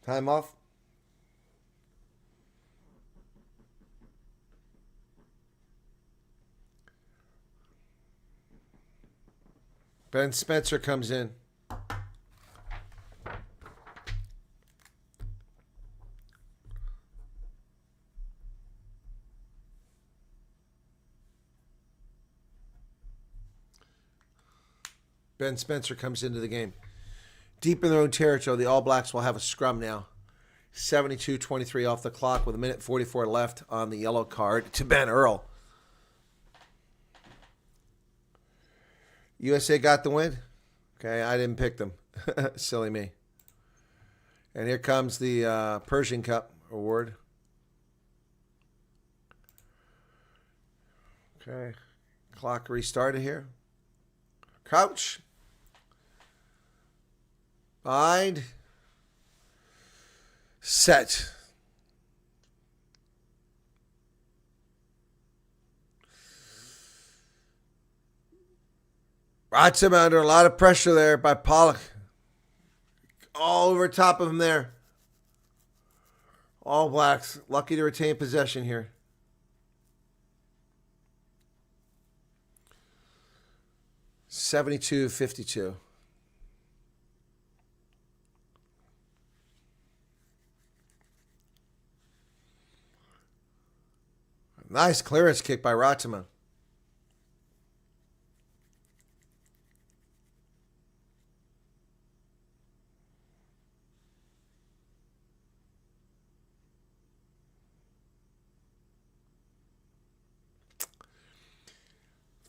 Time off. Ben Spencer comes in. Ben Spencer comes into the game. Deep in their own territory, the All Blacks will have a scrum now. 72-23 off the clock with 1:44 left on the yellow card to Ben Earl. USA got the win. Okay, I didn't pick them. Silly me. And here comes the Persian Cup award. Okay, clock restarted here. Crouch. Bind. Set. Wrights him under a lot of pressure there by Pollock. All over top of him there. All Blacks lucky to retain possession here. (72-52). Nice clearance kick by Ratima.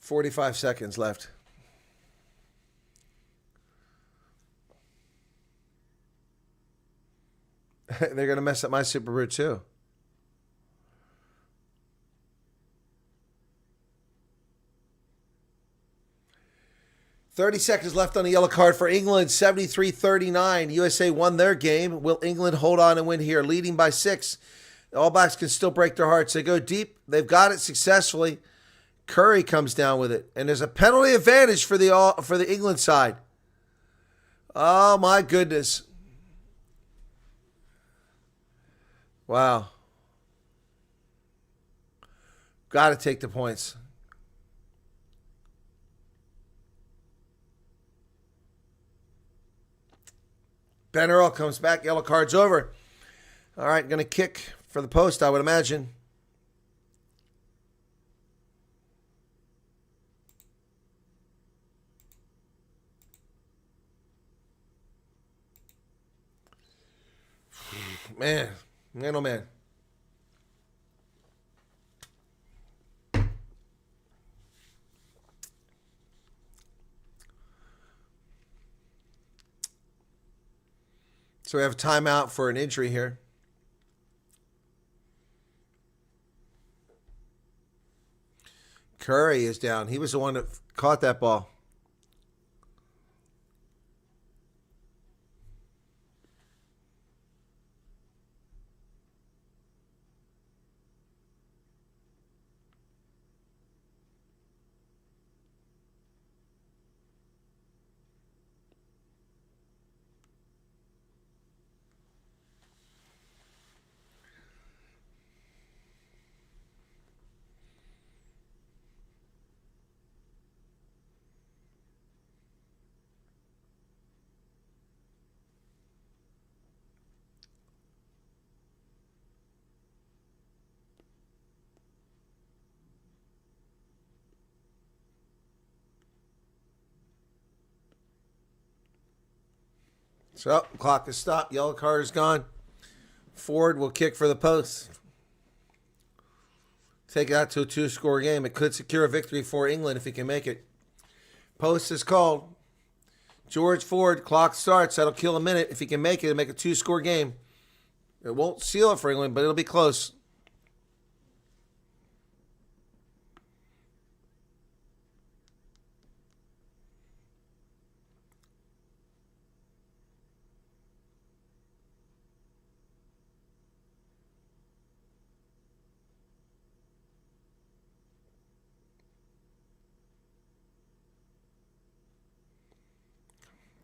45 seconds left. They're going to mess up my Super Brew too. $30 left on the yellow card for England, 73-39. USA won their game. Will England hold on and win here? Leading by 6. The All Blacks can still break their hearts. They go deep. They've got it successfully. Curry comes down with it. And there's a penalty advantage for the England side. Oh, my goodness. Wow. Got to take the points. Ben Earl comes back. Yellow card's over. All right, going to kick for the post, I would imagine. Man, oh man. So we have a timeout for an injury here. Curry is down. He was the one that caught that ball. So, clock is stopped. Yellow card is gone. Ford will kick for the post. Take it out to a 2-score game. It could secure a victory for England if he can make it. Post is called. George Ford, clock starts. That'll kill a minute. If he can make it, it'll make a 2-score game. It won't seal it for England, but it'll be close.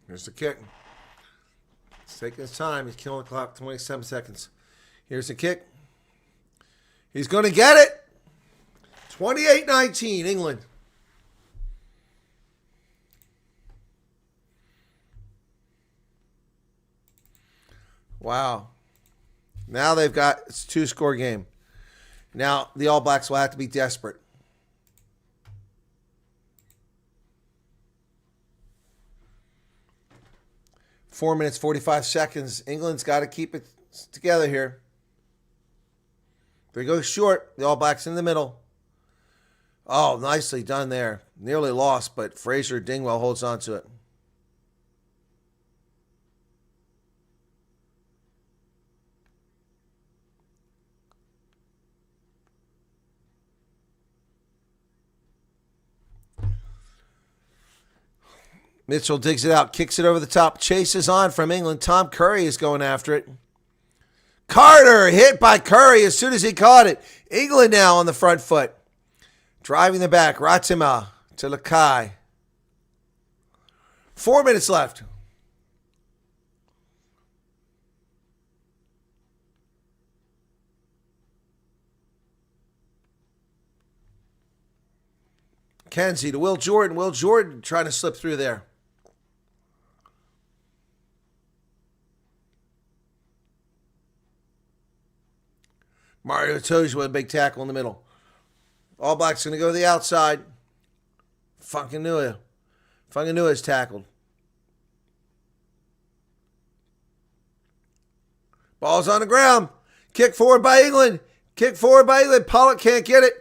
Here's the kick. He's taking his time. He's killing the clock. 27 seconds. Here's the kick. He's going to get it. 28-19, England. Wow. Now they've got it's a 2-score game. Now the All Blacks will have to be desperate. Four minutes, 45 seconds. England's got to keep it together here. They go short. The All Blacks in the middle. Oh, nicely done there. Nearly lost, but Fraser Dingwell holds on to it. Mitchell digs it out, kicks it over the top, chases on from England. Tom Curry is going after it. Carter hit by Curry as soon as he caught it. England now on the front foot. Driving the back, Ratima to Lakai. 4 minutes left. Kenzie to Will Jordan. Will Jordan trying to slip through there. Mario Toja with a big tackle in the middle. All Blacks going to go to the outside. Funkanua is tackled. Ball's on the ground. Kick forward by England. Pollock can't get it.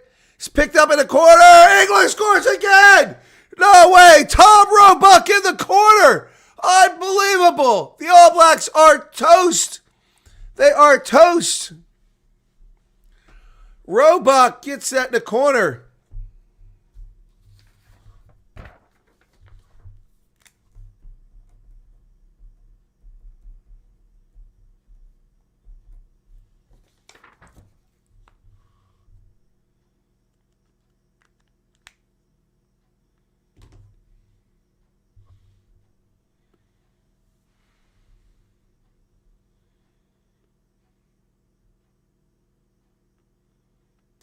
It's picked up in the corner. England scores again. No way. Tom Roebuck in the corner. Unbelievable. The All Blacks are toast. They are toast. Roebuck gets that in the corner.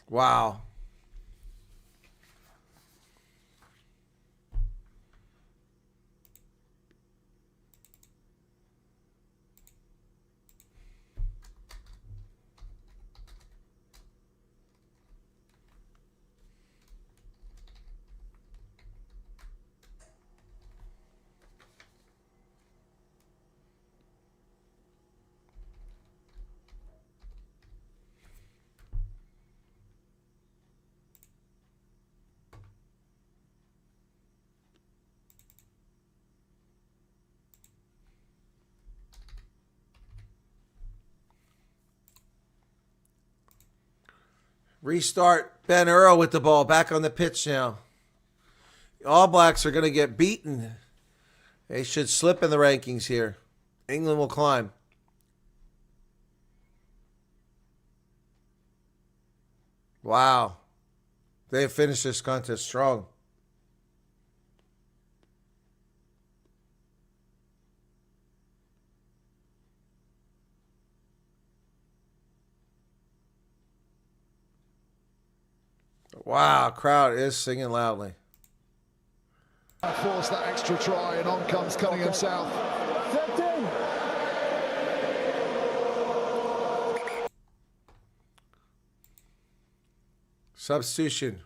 Wow. Restart. Ben Earl with the ball back on the pitch now. The All Blacks are going to get beaten. They should slip in the rankings here. England will climb. Wow. They have finished this contest strong. Wow, crowd is singing loudly. Force that extra try, and on comes Cunningham South. 13. Substitution.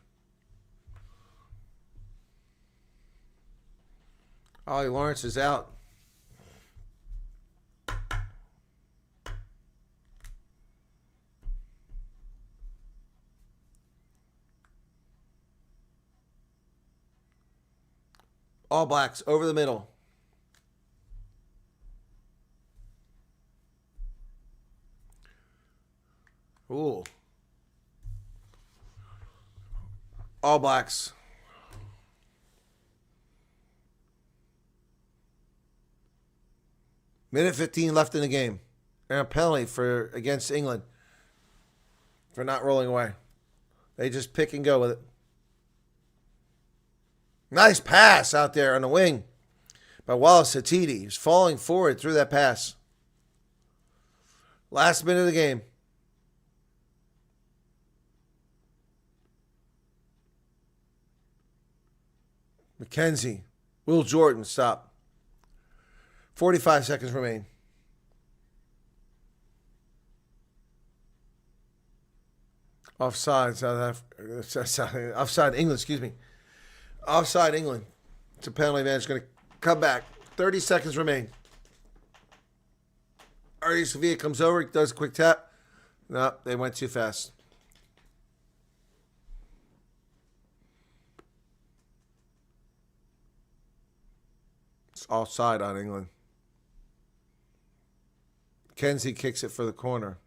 Ollie Lawrence is out. All Blacks over the middle. Ooh. All Blacks. Minute 15 left in the game. And a penalty against England for not rolling away. They just pick and go with it. Nice pass out there on the wing by Wallace Hatiti. He's falling forward through that pass. Last minute of the game. McKenzie. Will Jordan stop. 45 seconds remain. Offside, offside England, excuse me. Offside England. It's a penalty advantage. Going to come back. 30 seconds remain. Artie Sevilla comes over, does a quick tap. No, they went too fast. It's offside on England. Kenzie kicks it for the corner.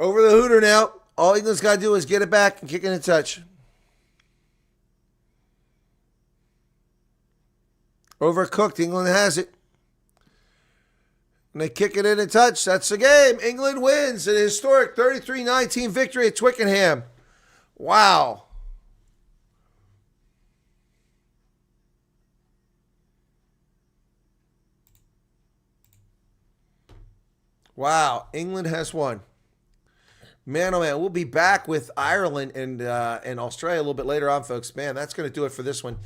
Over the hooter now. All England's got to do is get it back and kick it in touch. Overcooked. England has it. And they kick it in and touch. That's the game. England wins an historic 33-19 victory at Twickenham. Wow. Wow. England has won. Man, oh man, we'll be back with Ireland and Australia a little bit later on, folks. Man, that's going to do it for this one.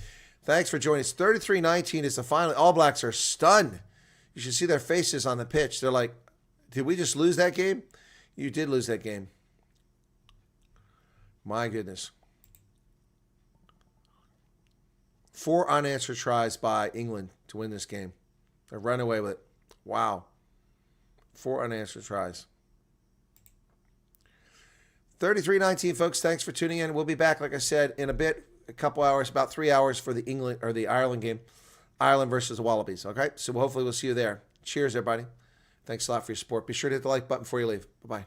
Thanks for joining us. 33-19 is the final. All Blacks are stunned. You should see their faces on the pitch. They're like, did we just lose that game? You did lose that game. My goodness. 4 unanswered tries by England to win this game. They run away with it. Wow. 4 unanswered tries. 33-19, folks. Thanks for tuning in. We'll be back, like I said, in a bit, a couple hours, about 3 hours for the England or the Ireland game. Ireland versus the Wallabies. Okay? So hopefully we'll see you there. Cheers, everybody. Thanks a lot for your support. Be sure to hit the like button before you leave. Bye-bye.